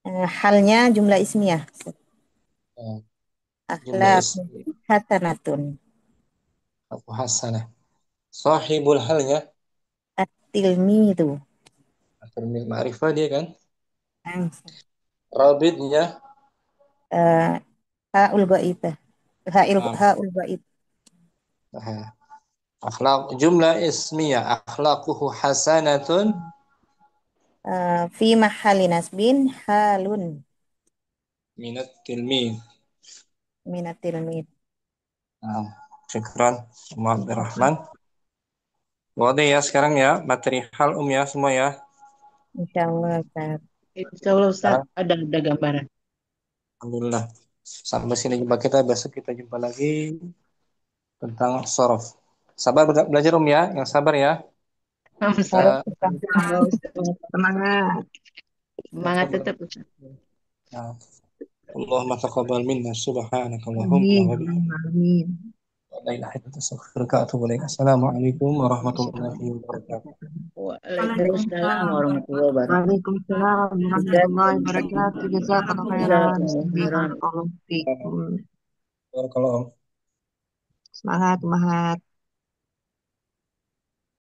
Halnya jumlah ismiyah. Jumlah Akhlak ismi. hasanatun. Aku hasanah. Sahibul halnya. At-tilmidu. Termil ma'rifah dia kan. Hmm. Rabidnya. Ha'ul ghaibah. Ha'ul ghaib. Akhlak jumlah ismiyah. Akhlaquhu hasanatun. Fi mahali nasbin halun. Minat tilmid. Minat tilmid. Syukran Muhammad Rahman. Wadah ya sekarang ya materi hal ya semua ya. Insyaallah Ustaz. Insyaallah Ustaz, ada gambaran. Alhamdulillah. Sampai sini jumpa kita, besok kita jumpa lagi tentang sorof. Sabar belajar ya, yang sabar ya. Ustaz. Ya, Ustaz. Semangat. Semangat tetap Ustaz. Nah, Allahumma taqabbal minna subhanaka Allahumma Amin. wa bihamdika Amin. la ilaha illa anta astaghfiruka wa atubu ilaik. Assalamualaikum warahmatullahi wabarakatuh. Waalaikumsalam Waalaikumsalam. warahmatullahi wabarakatuh. Waalaikumsalam warahmatullahi wabarakatuh. Jazakallah khairan. Jazakumullah khairan. Barakallahu fikum. Barakallahu. Semangat, semangat.